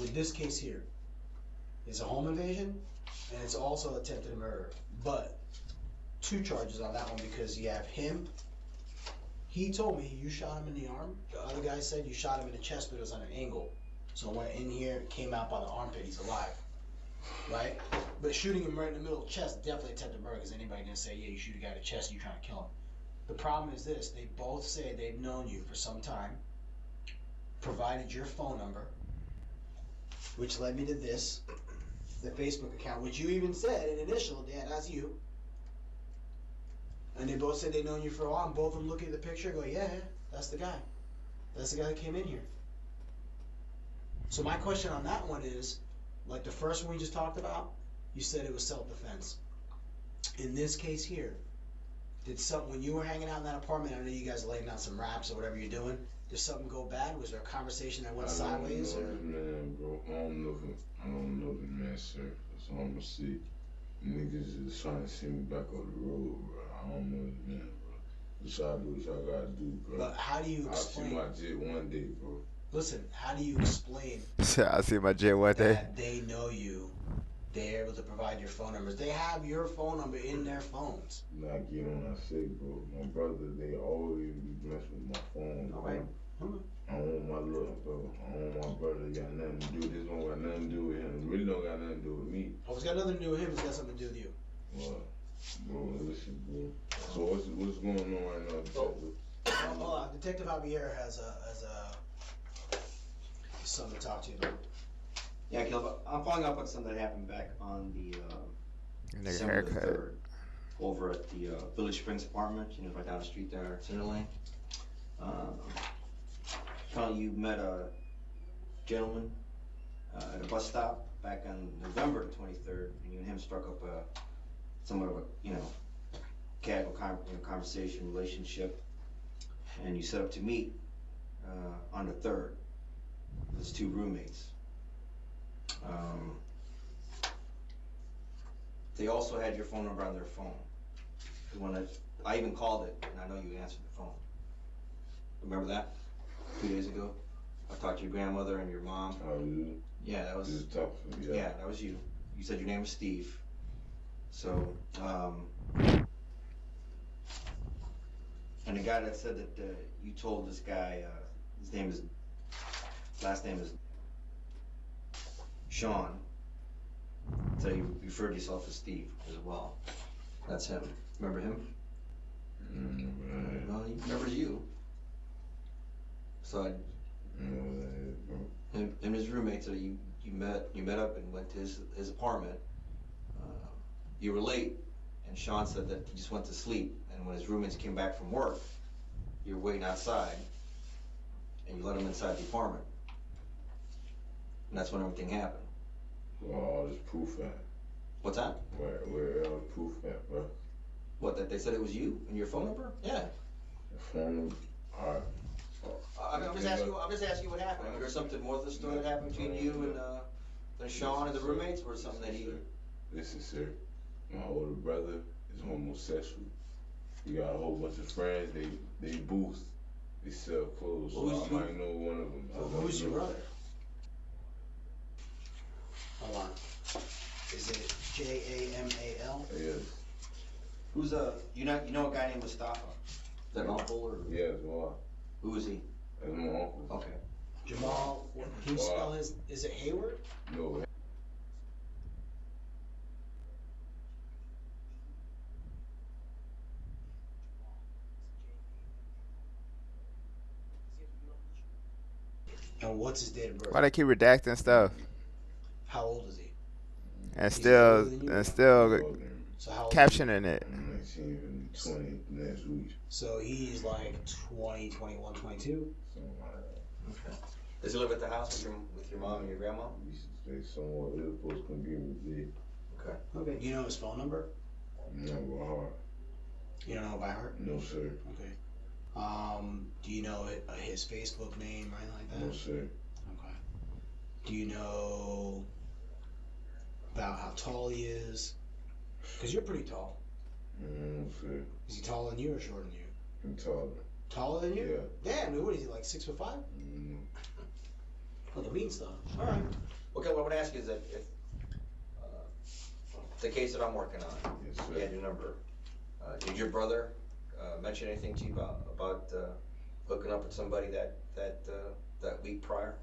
With this case here, it's a home invasion, and it's also attempted murder. But 2 charges on that one because you have him. He told me you shot him in the arm. The other guy said you shot him in the chest, but it was on an angle. So when in here, it came out by the armpit. He's alive, right? But shooting him right in the middle of the chest, definitely attempted murder. Because anybody gonna say, yeah, you shoot a guy in the chest, you're trying to kill him. The problem is this: they both say they've known you for some time, provided your phone number, which led me to this, the Facebook account, which you even said an initial, Dad, that's you. And they both said they've known you for a while, and both of them look at the picture and go, yeah, that's the guy. That's the guy that came in here. So my question on that one is, like the first one we just talked about, you said it was self-defense. In this case here, when you were hanging out in that apartment, I know you guys laying down some raps or whatever you're doing, did something go bad? Was there a conversation that went sideways? I don't know this man, bro. I don't know the man, sir. That's all I'm gonna see. Niggas is trying to see me back on the road, bro. I don't know this man, bro. What y'all do, what y'all gotta do, bro. But how do you explain? I'll see my jit one day, bro. Listen, how do you explain I see my jet one day. that they know you? They're able to provide your phone numbers. They have your phone number in their phones. Not get on that shit, bro. My brother, they always be messing with my phone. All right. I don't want my look, bro. I don't want my brother got nothing to do. This don't got nothing to do with him. It really don't got nothing to do with me. Oh, it's got nothing to do with him. It's got something to do with you. What? Bro, listen, bro. So what's going on right now, detective? Hold on. Detective Javier has something to talk to you about. Yeah, Caleb, I'm following up on something that happened back on the Nigga December the haircut. 3rd over at the Village Springs apartment, right down the street there, Center Lane. Apparently you met a gentleman at a bus stop back on November 23rd, and you and him struck up somewhat of a, casual conversation, relationship, and you set up to meet on the 3rd with his two roommates. They also had your phone number on their phone. The one that I even called it, and I know you answered the phone. Remember that? 2 days ago, I talked to your grandmother and your mom. How are you? Yeah, that was. Just talk to me. Yeah, that was you. You said your name was Steve. So, and the guy that said that you told this guy, last name is Sean. So you referred yourself as Steve as well. That's him. Remember him? Right. Well, he remembers you. So him and his roommates, you met up and went to his apartment. You were late, and Sean said that he just went to sleep. And when his roommates came back from work, you were waiting outside, and you let him inside the apartment. And that's when everything happened. Where all this proof at? What's that? Where all the proof at, bro? What, that they said it was you and your phone number? Yeah. The phone number? Alright. I'm just asking you what happened. I mean, there's something more to the story that happened between you and Sean and the roommates, or something that he... Listen, sir. My older brother is homosexual. He got a whole bunch of friends. They boost. They sell clothes. So I might know one of them. Who's your brother? Hold on. Is it Jamal? Yes. Who's you know a guy named Mustafa? Is that an uncle or? Yes, why? Who is he? That's my uncle. Okay. Jamal, can you spell his, is it Hayward? No. And what's his date of birth? Why they keep redacting stuff? How old is he? And He's older than you? still So how old captioning it. I'm 19, 20 next week. So he's like 20, 21, 22? Something like that. Okay. Does he live at the house with your mom and your grandma? We used to stay somewhere. It was supposed to come get me big. Okay. Okay. Do you know his phone number? Not by heart. You don't know by heart? No, sir. Okay. Do you know his Facebook name or anything like that? No, sir. Okay. Do you know about how tall he is? Because you're pretty tall. No, sir. Is he taller than you or shorter than you? I'm taller. Taller than you? Yeah. Damn, what is he, like 6'5"? Mm. Oh, the mean stuff. All right. Okay, what I would ask you is that if the case that I'm working on, Yes, you had sir. your number. Did your brother mention anything to you about hooking up with somebody that week prior?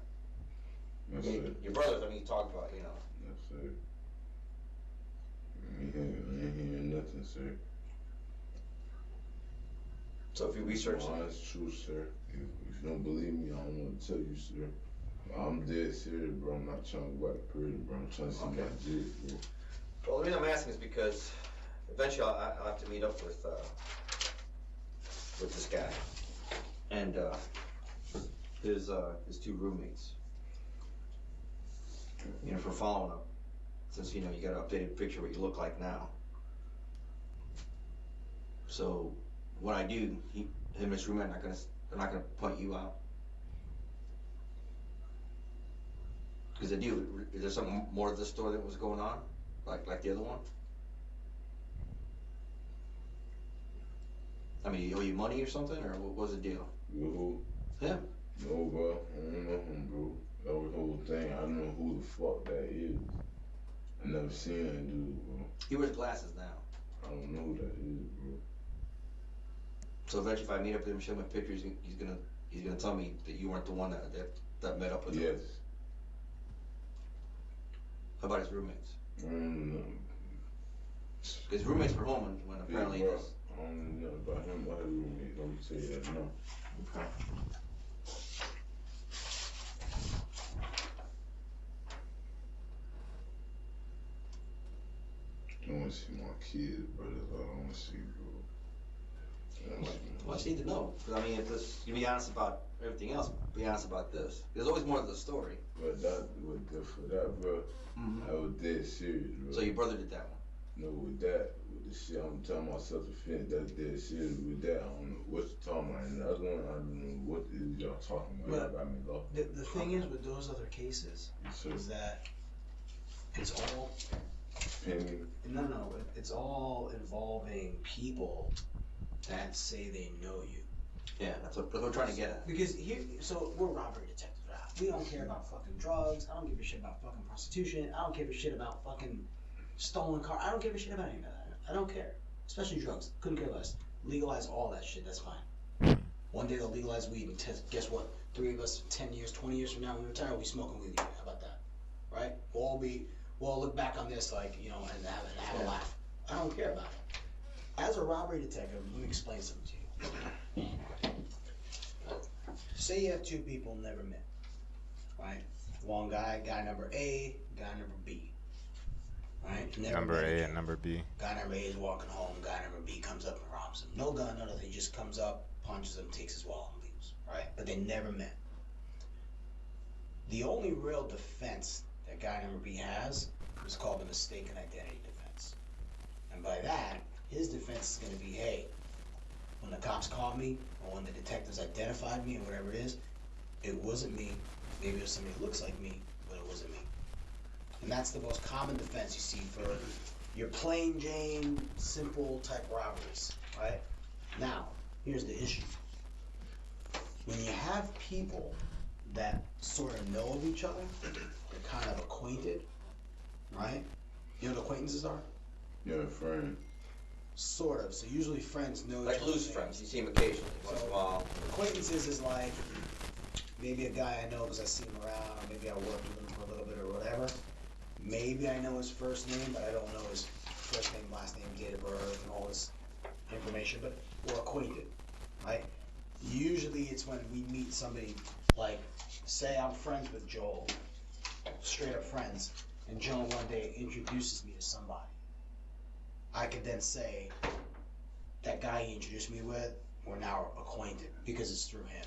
Yes, sir. Your brothers, I mean, you talked about, Yes, sir. I ain't hearing nothing, sir. So if you research No, that's true, sir. If you don't believe me, I don't want to tell you, sir. I'm dead serious, bro. I'm not trying to go out of prison, bro. I'm trying to see my jig, bro. Well, the reason I'm asking is because eventually I'll have to meet up with this guy and his two roommates. For following up, since you got an updated picture of what you look like now. So what I do, him and his roommate they're not gonna point you out. Because they do. Is there something more to the story that was going on, like the other one? I mean, you owe you money or something, or what was the deal? With who? Him. No, bro. I don't know him, bro. That was the whole thing. I don't know who the fuck that is. I never seen that dude, bro. He wears glasses now. I don't know who that is, bro. So eventually, if I meet up with him, show him pictures, he's gonna tell me that you weren't the one that met up with him. Yes. How about his roommates? I don't know. Because roommates were home when apparently bro. this. I don't know about him or his roommate. Don't say that, no. Okay. I want to see my kids, bro. That's all I want to see, bro. Well, I just need to know. Because I mean, if this, you be honest about everything else, be honest about this. There's always more to the story. But that, for that, bro, I was dead serious, bro. So your brother did that one? No, with the shit I'm telling myself to finish, that's dead serious. With that, I don't know what you're talking about. And the other one, I don't know what is y'all talking about. Y'all got me lost. The thing is with those other cases is that it's all it's all involving people that say they know you. Yeah, that's what we're trying to get at. Because so we're robbery detectives, right? We don't care about fucking drugs. I don't give a shit about fucking prostitution. I don't give a shit about fucking stolen car. I don't give a shit about any of that. I don't care. Especially drugs. Couldn't care less. Legalize all that shit. That's fine. One day they'll legalize weed, and guess what? 3 of us, 10 years, 20 years from now, when we retire, we'll be smoking weed. How about that? Right? We'll look back on this like, and have a laugh. I don't care about it. As a robbery detective, let me explain something to you. Say you have 2 people never met, right? One guy number A, guy number B, right? Number A and number B. Guy number A is walking home, guy number B comes up and robs him. No gun, nothing, he just comes up, punches him, takes his wallet and leaves, right? But they never met. The only real defense that guy number B has is called the mistaken identity defense. And by that, his defense is going to be, hey, when the cops caught me, or when the detectives identified me, or whatever it is, it wasn't me. Maybe it was somebody who looks like me, but it wasn't me. And that's the most common defense you see for your plain Jane, simple type robberies, right? Now, here's the issue. When you have people that sort of know of each other, they're kind of acquainted, right? You know what acquaintances are? Yeah, friend. Sort of. So usually friends know each other. Like loose friends, you see him occasionally, once in a while. Acquaintances is like maybe a guy I know because I see him around, or maybe I worked with him for a little bit or whatever. Maybe I know his first name, but I don't know his first name, last name, date of birth, and all this information, but we're acquainted, right? Usually it's when we meet somebody, like, say I'm friends with Joel, straight up friends, and Joel one day introduces me to somebody. I could then say, that guy he introduced me with, we're now acquainted, because it's through him.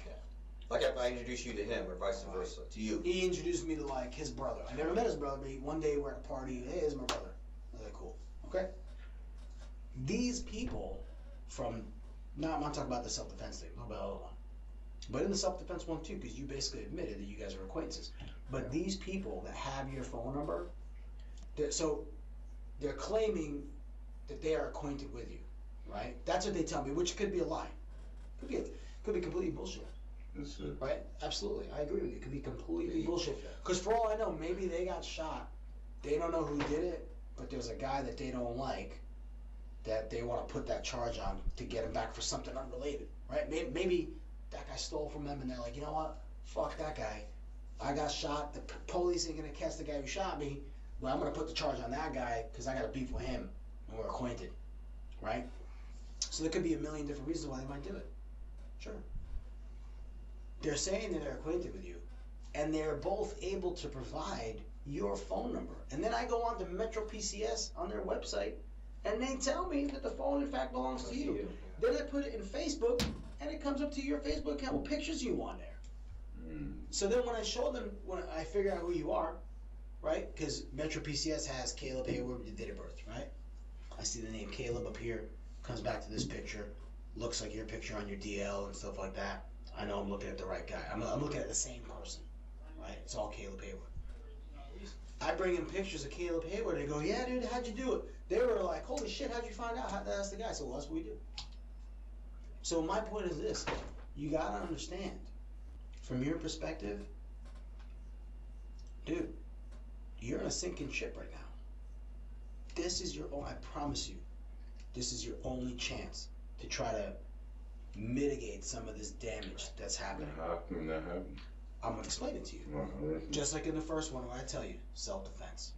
Like if I introduce you to him, or vice versa, to you. He introduced me to, like, his brother. I never met his brother, but one day we're at a party, hey, this is my brother. I was like, cool, okay? These people I'm not talking about the self-defense thing, I'm talking about the other one. But in the self-defense one too, because you basically admitted that you guys are acquaintances. But these people that have your phone number, they're claiming that they are acquainted with you, right? That's what they tell me, which could be a lie. Could be completely bullshit. That's it. Right? Absolutely. I agree with you. It could be completely bullshit. Because for all I know, maybe they got shot. They don't know who did it, but there's a guy that they don't like that they want to put that charge on to get him back for something unrelated, right? Maybe that guy stole from them and they're like, you know what? Fuck that guy. I got shot. The police ain't going to catch the guy who shot me, but I'm going to put the charge on that guy because I got a beef with him and we're acquainted, right? So there could be a million different reasons why they might do it. Sure. They're saying that they're acquainted with you, and they're both able to provide your phone number. And then I go on to Metro PCS on their website, and they tell me that the phone in fact belongs to you. Then I put it in Facebook, and it comes up to your Facebook account with pictures of you on there. So then when I show them, when I figure out who you are, right? Because Metro PCS has Caleb Hayward, your date of birth, right? I see the name Caleb up here, comes back to this picture, looks like your picture on your DL and stuff like that. I know I'm looking at the right guy. I'm looking at the same person, right? It's all Caleb Hayward. I bring in pictures of Caleb Hayward. They go, yeah, dude, how'd you do it? They were like, holy shit, how'd you find out? That's the guy. So well, that's what we do. So my point is this. You got to understand, from your perspective, dude, you're in a sinking ship right now. This is your own, I promise you, this is your only chance to try to mitigate some of this damage that's happening. How can that happen? I'm going to explain it to you. Just like in the first one where I tell you, self-defense.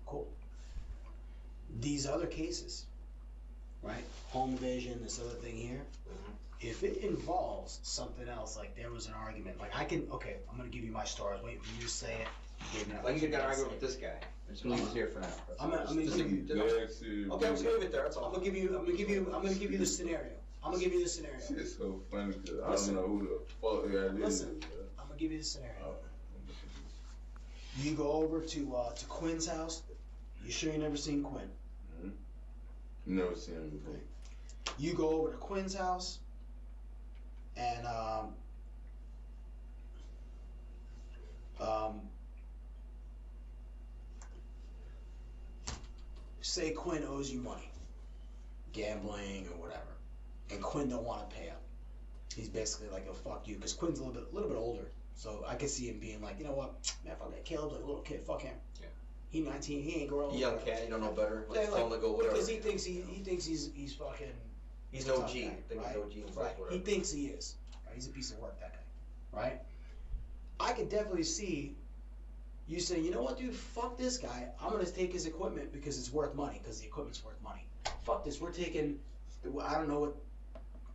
Cool. These other cases, right? Home invasion, this other thing here. If it involves something else, like there was an argument, like I'm going to give you my story. I was waiting for you to say it. Like you got an argument with this guy. Just leave it here for now. I'm gonna give you. Okay, I'm just leave it there. That's all. I'm gonna give you the scenario. It's so funny because I don't know who the fuck that is. Listen, I'm gonna give you the scenario. You go over to Quinn's house. You sure you never seen Quinn? Never seen him before. You go over to Quinn's house, and say Quinn owes you money, gambling or whatever, and Quinn don't want to pay up. He's basically like, "Oh, fuck you," because Quinn's a little bit older, so I could see him being like, "You know what, man, fuck that. Caleb's like a little kid. Fuck him. Yeah. He 19. He ain't grown. Young cat. You don't know better. Yeah, Like, phone to go whatever. Because he thinks he's fucking. He's no tough G. guy, Think right? he's no G. Right. Whatever. He thinks he is. Right? He's a piece of work. That guy. Right. I could definitely see you saying, "You know what, dude? Fuck this guy. I'm gonna take his equipment because it's worth money. Because the equipment's worth money. Fuck this. We're taking. I don't know what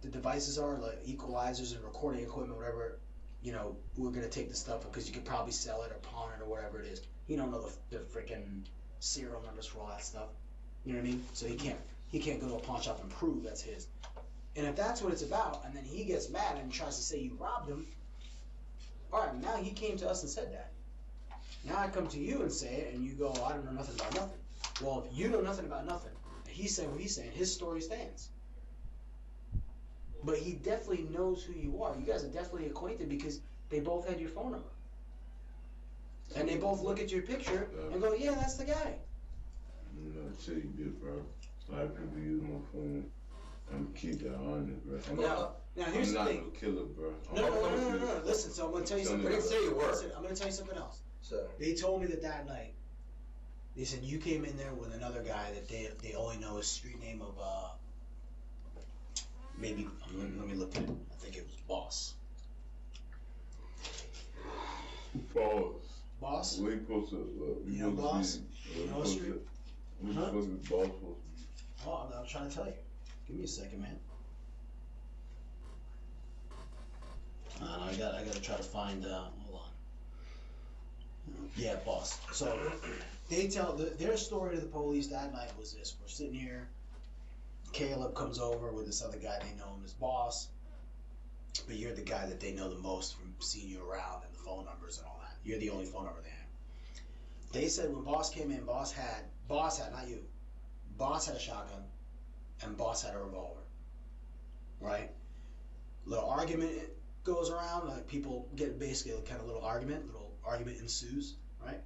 the devices are, like equalizers and recording equipment, whatever. You know, we're gonna take the stuff because you could probably sell it or pawn it or whatever it is. He don't know the freaking serial numbers for all that stuff. You know what I mean? So he can't go to a pawn shop and prove that's his. And if that's what it's about, and then he gets mad and tries to say you robbed him, all right, now he came to us and said that. Now I come to you and say it, and you go, I don't know nothing about nothing. Well, if you know nothing about nothing, and he's saying what he's saying, his story stands. But he definitely knows who you are. You guys are definitely acquainted because they both had your phone number. And they both look at your picture and go, yeah, that's the guy. I'm not tell you this, bro. A lot of people use my phone. I'm keep that honest, bro. Now here's I'm the not thing. no killer, bro. No. Listen, so I'm going to tell you something. Listen, I'm going to tell you something else. So They told me that night, they said you came in there with another guy that they only know his street name of, maybe, let me look at it. I think it was Boss. Boss? We supposed to, You know Boss? You know street? We Huh? supposed to be Boss. Oh, I'm trying to tell you. Give me a second, man. I gotta try to find, hold on. Yeah, Boss. So, they tell, their story to the police that night was this. We're sitting here, Caleb comes over with this other guy, they know him as Boss, but you're the guy that they know the most from seeing you around and the phone numbers and all that. You're the only phone number they have. They said when Boss came in, Boss had, not you, Boss had a shotgun, and Boss had a revolver, right? Little argument goes around, like people get basically a kind of little argument ensues, right?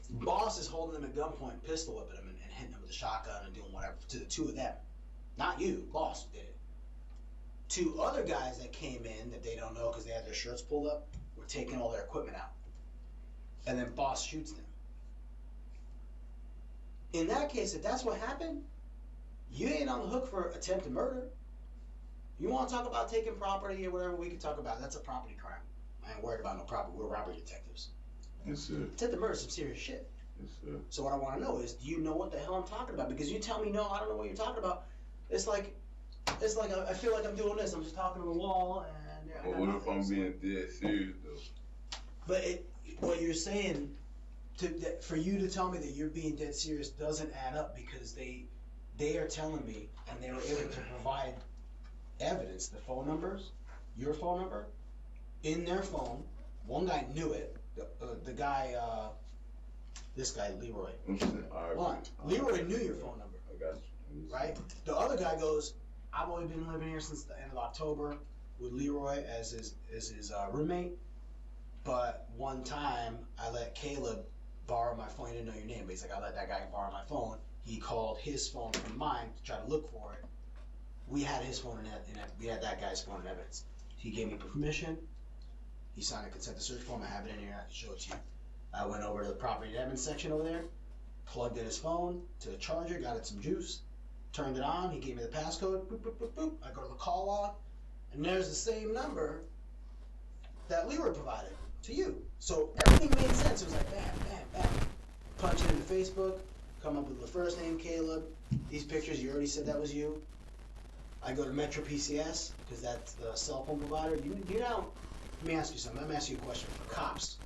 Boss is holding them at gunpoint, pistol whipping them and hitting them with a shotgun and doing whatever to the two of them. Not you, Boss did it. Two other guys that came in that they don't know because they had their shirts pulled up were taking all their equipment out. And then Boss shoots them. In that case, if that's what happened, you ain't on the hook for attempted murder. You want to talk about taking property or whatever, we can talk about it. That's a property crime. I ain't worried about no property. We're robbery detectives. Yes, sir. Attempted murder is some serious shit. Yes, sir. So what I want to know is, do you know what the hell I'm talking about? Because you tell me, no, I don't know what you're talking about. It's like I feel like I'm doing this. I'm just talking to the wall, and I got But what if nothing. I'm being dead serious, though? But what you're saying, for you to tell me that you're being dead serious doesn't add up because they are telling me, and they were able to provide evidence, the phone numbers, your phone number, in their phone. One guy knew it. The guy, this guy, Leroy. One, Leroy knew your phone number. I got you. Right? The other guy goes, I've only been living here since the end of October with Leroy as his roommate. But one time I let Caleb borrow my phone. He didn't know your name, but he's like, I let that guy borrow my phone. He called his phone from mine to try to look for it. We had his phone and we had that guy's phone and evidence. He gave me permission. He signed a consent to search form. I have it in here. I can show it to you. I went over to the property admin section over there, plugged in his phone to the charger, got it some juice, turned it on. He gave me the passcode. Boop, boop, boop, boop. I go to the call log, and there's the same number that Leroy provided to you. So everything made sense. It was like bam, bam, bam. Punch it into Facebook, come up with the first name, Caleb. These pictures, you already said that was you. I go to Metro PCS, because that's the cell phone provider. You know, let me ask you something. Let me ask you a question. For cops,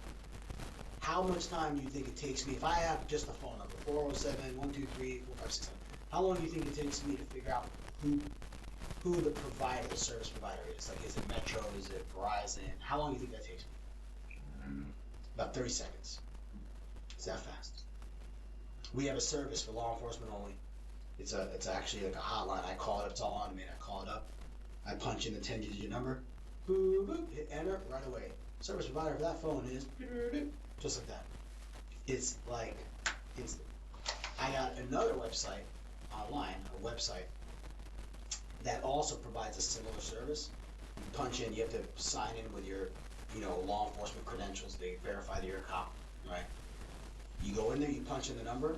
how much time do you think it takes me, if I have just a phone number, 407-123-4567, how long do you think it takes me to figure out who the provider, the service provider is? Like, is it Metro, is it Verizon? How long do you think that takes me? About 30 seconds. It's that fast. We have a service for law enforcement only. It's actually like a hotline. I call it up. It's all automated. I call it up. I punch in the 10-digit number. Boop, boop, hit enter right away. Service provider for that phone is just like that. It's like instant. I got another website online, a website that also provides a similar service. You punch in. You have to sign in with your, law enforcement credentials. They verify that you're a cop, right? You go in there. You punch in the number.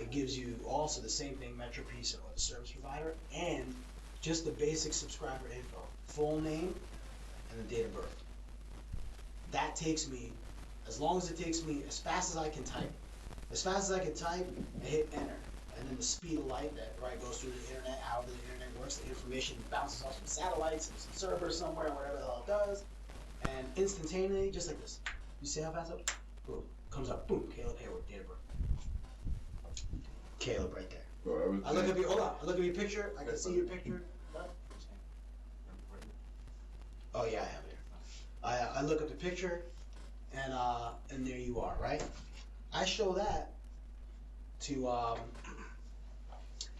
It gives you also the same thing, Metro Piece or the service provider, and just the basic subscriber info, full name, and the date of birth. That takes me, as long as it takes me, as fast as I can type. As fast as I can type, I hit enter. And then the speed of light that goes through the internet, however the internet works, the information bounces off some satellites and some servers somewhere, whatever the hell it does. And instantaneously, just like this. You see how fast it? Boom. Comes up, boom, Caleb Hayward, date of birth. Caleb right there. Bro, I look at your, hold on, I look at your picture, I can see your picture. Oh yeah, I have it here. I look at the picture, and there you are, right? I show that to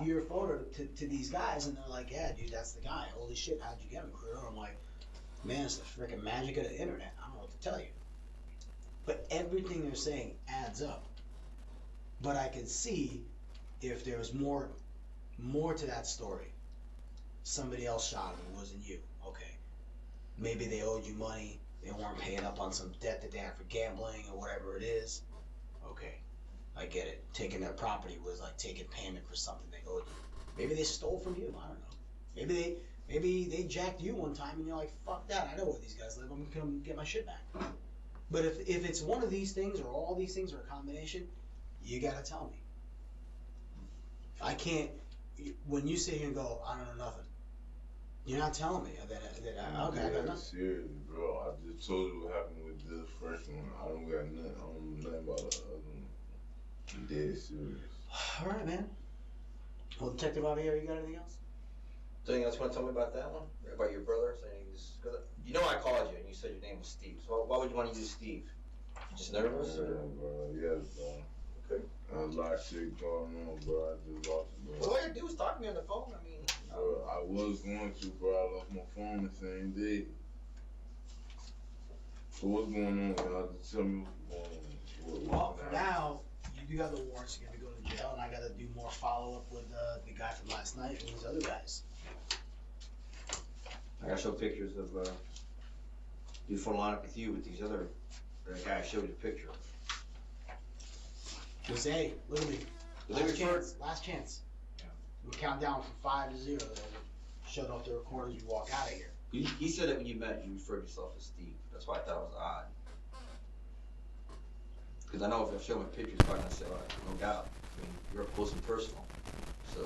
your photo to these guys, and they're like, yeah, dude, that's the guy. Holy shit, how'd you get him, Critter? I'm like, man, it's the freaking magic of the internet. I don't know what to tell you. But everything they're saying adds up. But I can see if there was more to that story. Somebody else shot him, it wasn't you. Okay. Maybe they owed you money, they weren't paying up on some debt that they had for gambling or whatever it is. Okay. I get it. Taking their property was like taking payment for something they owed you. Maybe they stole from you, I don't know. Maybe they jacked you one time and you're like, fuck that, I know where these guys live, I'm gonna come get my shit back. But if it's one of these things or all these things or a combination, you gotta tell me. I can't, when you sit here and go, I don't know nothing, you're not telling me that okay, I got nothing. Serious, bro. I just told you what happened with this first one. I don't got nothing. I don't know nothing about the other one. I'm dead serious. Alright, man. Well, Detective Javier, you got anything else? Anything else you want to tell me about that one? About your brother? Because I called you and you said your name was Steve. So why would you want to use Steve? Just nervous? Yeah, bro. Yes, bro. Okay. A lot of shit going on, bro. I just lost it, bro. Well, all you do is talk to me on the phone. I mean, Bro, I was going to, bro. I lost my phone the same day. So what's going on, y'all? Just tell me what's going on. Well, for now, you do have the warrants. You're gonna go to jail, and I gotta do more follow-up with the guy from last night and these other guys. I gotta show pictures of you photo line up with you with these other guy I showed you a picture of. Just say, hey, look at me. Last chance. Last chance. Yeah. We count down from 5 to 0. Shut off the recorders. You walk out of here. He said that when you met, you referred yourself as Steve. That's why I thought it was odd. Because I know if I show him a picture, he's probably gonna say, all right, no doubt. I mean, you're up close and personal. So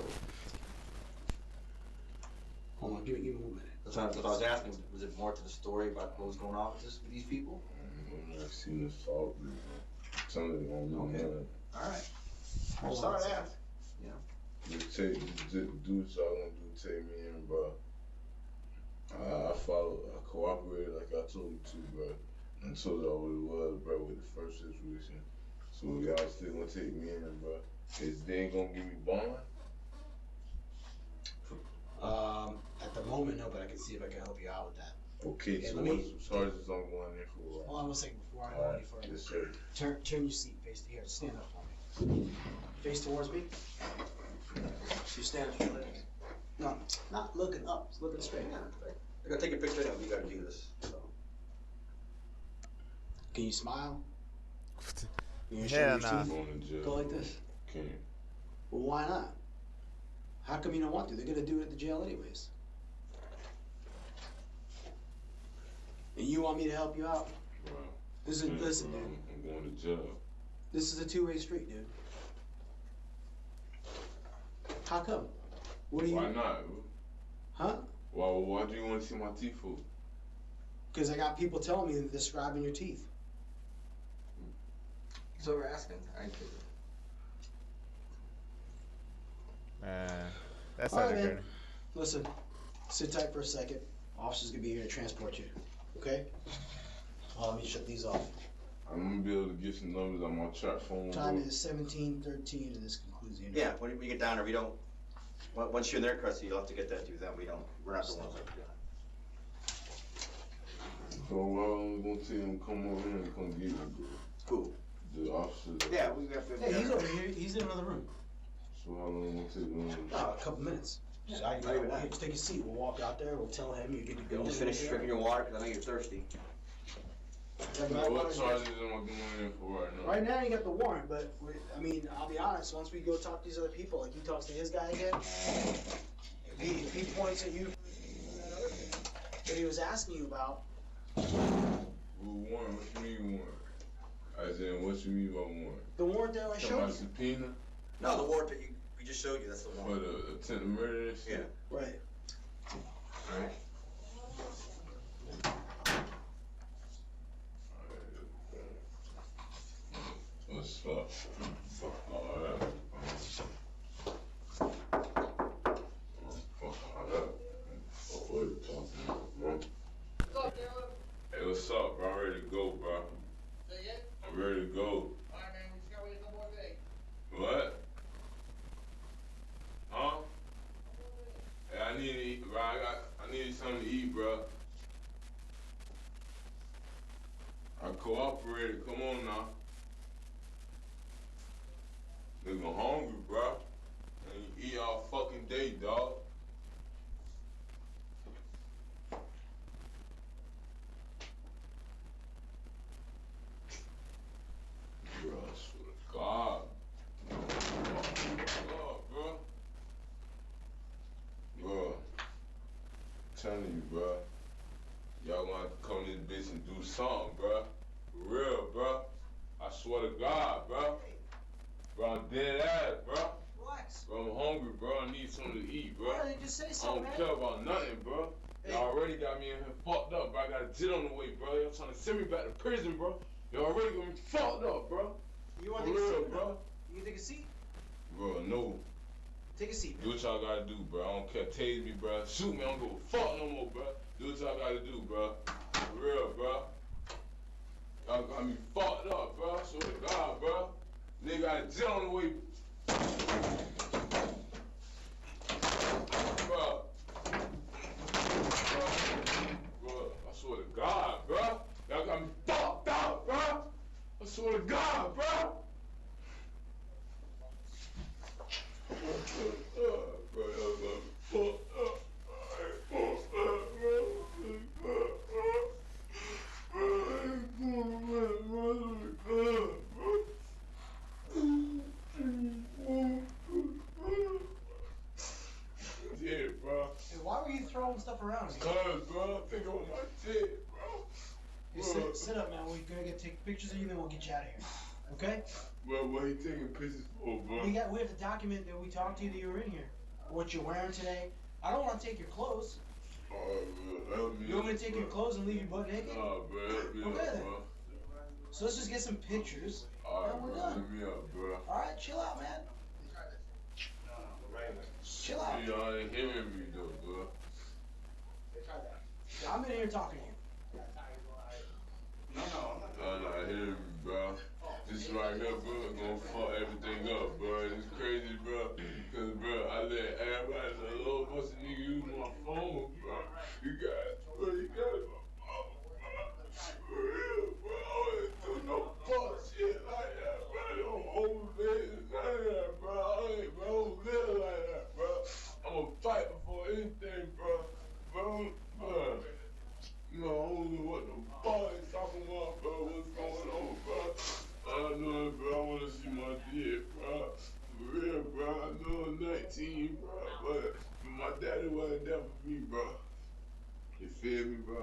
Hold on, give me 1 minute. that's why I was asking, was it more to the story about what was going on with these people? I've seen the salt, man. Something on me, Okay. man. Alright. Hold Sorry on a to second. ask. Just do what y'all gonna do, take me in, bro. I cooperated like I told you to, bro. I told y'all what it was, bro, with the first situation. So y'all still gonna take me in, bro. They ain't gonna give me bond? At the moment, no, but I can see if I can help you out with that. Okay, Yeah, so let me- what's charges I'm going in for? Hold on 1 second before I go Alright, any further. yes, sir. Turn your seat face to here. Stand up for me. Face towards me. You stand up straight. No, not looking up. It's looking straight. I gotta take a picture of you. Gotta do this. So. Can you smile? Can you Hell show nah. your teeth? Go like this. Can't. Well, why not? How come you don't want to? They're gonna do it at the jail anyways. And you want me to help you out? Bro. Listen, dude. I'm going to jail. This is a two-way street, dude. How come? What do you? Why not? Huh? Why do you want to see my teeth for? Because I got people telling me that they're describing your teeth. That's what we're asking. I ain't kidding. That's All right, underground. man. Listen, sit tight for a second. Officer's gonna be here to transport you. Okay? Let me shut these off. I'm gonna be able to get some numbers on my trap phone. Time bro. is 17:13, and this concludes the interview. Yeah, when we get down there, we don't. Once you're in their custody, you'll have to get that to them. We don't. We're not the ones that do that. So how long is it gonna take them to come over here and come get me, bro? Cool. The officers. Yeah, we got. Hey, he's over here. He's in another room. So how long is it gonna take them? A couple minutes. So I not even that. just take a seat. We'll walk out there. We'll tell him you're good to go. You just finish drinking your water because I know you're thirsty. What charges am I going in for right now? Right now you got the warrant, but I mean, I'll be honest. Once we go talk to these other people, like he talks to his guy again, if he points at you that he was asking you about. Well, warrant? What you mean warrant? I said, what you mean by warrant? The warrant that I Talking showed about you. subpoena No, the warrant that we just showed you. That's the for one. the attempted murder and shit? Yeah. Right. Right. What's up? Fuck all that. Fuck all that. Fuck what you talking about, bro? What's up, Caleb? Hey, what's up, bro? I'm ready to go, bro. Say again? I'm ready to go. Alright, man, we just gotta wait a couple more days. What? Huh? Hey, I need to eat, bro. I need something to eat, bro. I cooperated. Come on now. Nigga hungry, bro. And you eat all fucking day, dog. Bro, I swear to God. God, bro. Bro. I'm telling you, bro. Y'all gonna have to come in this bitch and do something, bro. For real, bro. I swear to God, bro. Bro, I'm dead ass, bro. Relax. Bro, I'm hungry, bro. I need something to eat, bro. Well, then just say I so, don't man. care about nothing, bro. Hey. Y'all already got me in here fucked up, bro. I got a tit on the way, bro. Y'all trying to send me back to prison, bro. Y'all already got me fucked up, bro. You want For to take a real, seat? bro. You can take a seat. Bro, no. Take a seat. Do what y'all gotta do, bro. I don't care. Tase me, bro. Shoot me. I don't give a fuck no more, bro. Do what y'all gotta do, bro. For real, bro. Y'all got me fucked up, bro. I swear to God, bro. Nigga got a tit on the way. Bro. Bro, I swear to God, bro. Y'all got me fucked up, bro. I swear to God, bro. Bro, y'all got me fucked up. Yeah, bro. Hey, why were you throwing stuff around? Cause, bro, I think on my shit, bro. You sit up, man. We're gonna take pictures of you, then we'll get you out of here. Okay? Bro, what he taking pictures for, bro? We have to document that we talked to you that you were in here. What you're wearing today. I don't want to take your clothes. Bro, help me You want me out, to take bro. your clothes and leave you butt naked? Nah, bro, help me Okay, out, then. bro. So let's just get some pictures. Alright, and we're bro, done. let me out, bro. Alright, chill out, man. Chill out. Y'all ain't hearing me, though, bro. I'm in here talking to you. Y'all not hearing me, bro. This right here, bro, gonna fuck everything up, bro. It's crazy, bro. Cause, bro, I let everybody, a little bunch of niggas use my phone, bro. You got it, my phone, bro. For real, bro. I ain't do no fuck shit like that, bro. Don't hold it, none of that, bro. I don't live like that, bro. I'm gonna fight before anything, bro. Bro. feel me, bro?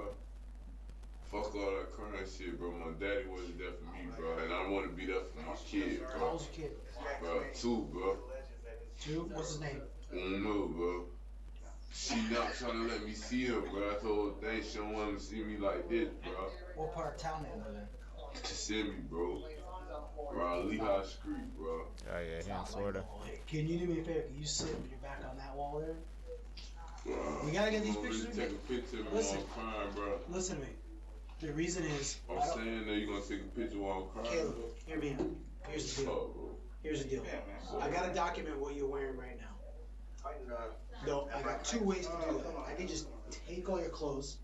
Fuck all that current shit, bro. My daddy wasn't there for me, bro, and I want to be there for my kid, How bro. old's your kid? Bro, 2, bro. 2? What's his name? I don't know, bro. She not trying to let me see him, bro. I told her thing she don't want to see me like this, bro. What part of town they live in? Kissimmee, bro. Around Lehigh Street, bro. Oh yeah, he in Florida. Hey, can you do me a favor? Can you sit with your back on that wall there? Bro, We gotta get these I'm gonna pictures. take a picture of me Listen. while I'm crying, bro. Listen to me. The reason is, I'm saying that you're gonna take a picture while I'm crying, Caleb, bro. hear me out. Here's the deal. Oh, bro. Here's the deal. I gotta document what you're wearing right now. No, I got 2 ways to do that. I can just take all your clothes,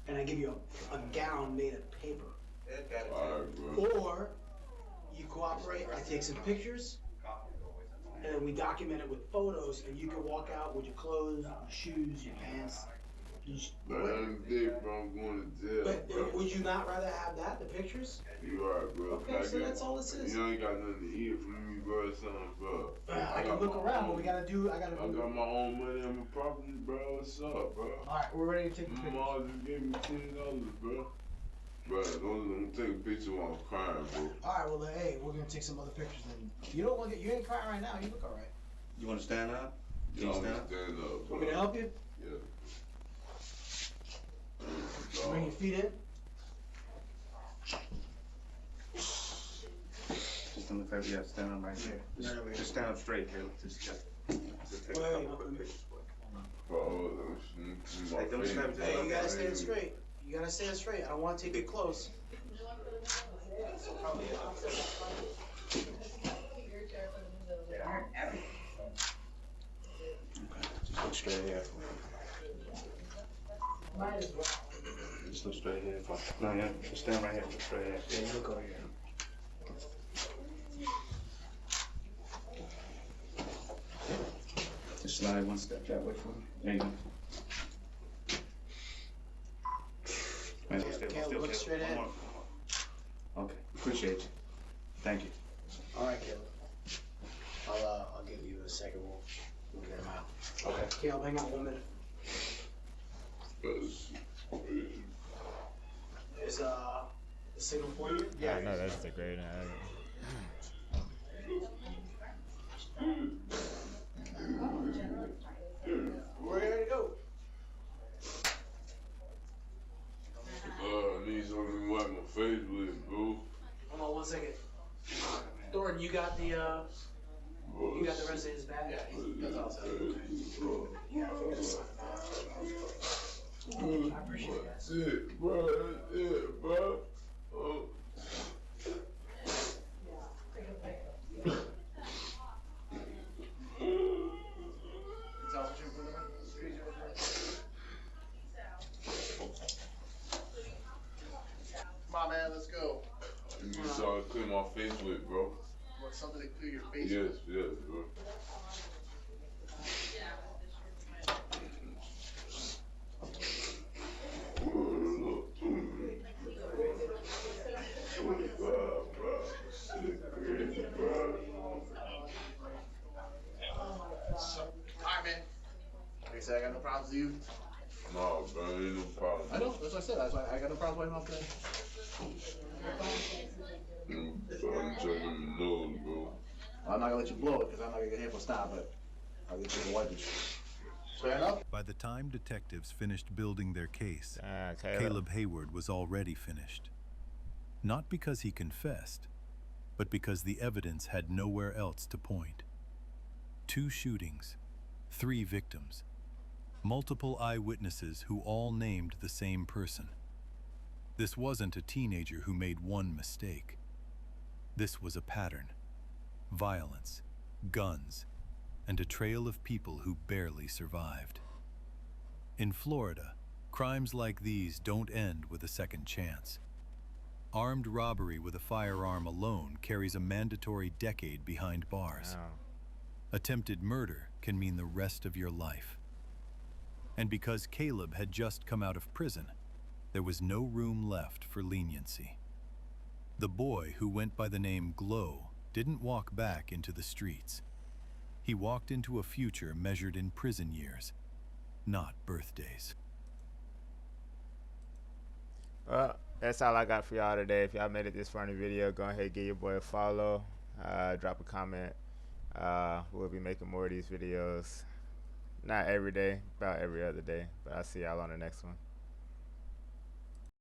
and I give you a gown made of paper. Alright, bro. Or you cooperate, I take some pictures, and then we document it with photos, and you can walk out with your clothes, your shoes, your pants. Man, I'm dead, bro. I'm going to jail, But bro. would you not rather have that, the pictures? You alright, bro. Okay, so that's all this is. You ain't got nothing to eat from me, bro, or something, bro. I can look around, but I gotta do. I got my own money on my property, bro. What's up, bro? Alright, we're ready to take the My pictures. mom just gave me $10, bro. Bro, don't take a picture while I'm crying, bro. Alright, well, then, hey, we're gonna take some other pictures then. You don't look. You ain't crying right now. You look alright. You wanna stand up? Can Yeah, you I'm stand gonna up? stand up, bro. Want me to help you? Yeah. Bring your feet in. Just on the favor, yeah, stand up right here. Just stand up straight, Caleb. Just take a Wait, couple quick pictures. Bro, Hey, don't snap that. Hey, you gotta stand straight. You gotta stand straight. I don't want to take it close. Just look straight ahead. Just look straight ahead. No, yeah, just stand right here. Look straight ahead. Yeah, you look over here. Just slide one step that way for me. There you go. Man, Caleb, look straight ahead. One more. Okay, appreciate you. Thank you. Alright, Caleb. I'll give you a second. We'll get him out. Okay. Caleb, hang on 1 minute. Is the signal for you? Yeah, I know that's the great. We're ready to go. I need something to wipe my face with, bro. Hold on 1 second. Thornton, you got the rest of his bag? That's all set. I appreciate it, guys. That's it, bro. That's it, bro. Oh. Come on, man, let's go. You need something to clean my face with, bro. Want something to clear your face? Yes, yes, bro. Alright, man. Like I said, I got no problems with you. No, bro, ain't no problem. I know, that's what I said. That's why I got no problems with him up there. I'm checking the nose, bro. I'm not gonna let you blow it because I'm not gonna get hit for stop, but I'll get you to wipe it. Fair enough? By the time detectives finished building their case, Caleb. Caleb Hayward was already finished. Not because he confessed, but because the evidence had nowhere else to point. 2 shootings, 3 victims, multiple eyewitnesses who all named the same person. This wasn't a teenager who made one mistake. This was a pattern. Violence, guns, and a trail of people who barely survived. In Florida, crimes like these don't end with a second chance. Armed robbery with a firearm alone carries a mandatory decade behind bars. Wow. Attempted murder can mean the rest of your life. And because Caleb had just come out of prison, there was no room left for leniency. The boy who went by the name Glow didn't walk back into the streets. He walked into a future measured in prison years, not birthdays. Well, that's all I got for y'all today. If y'all made it this far in the video, go ahead and give your boy a follow. Drop a comment. We'll be making more of these videos. Not every day, about every other day. But I'll see y'all on the next one.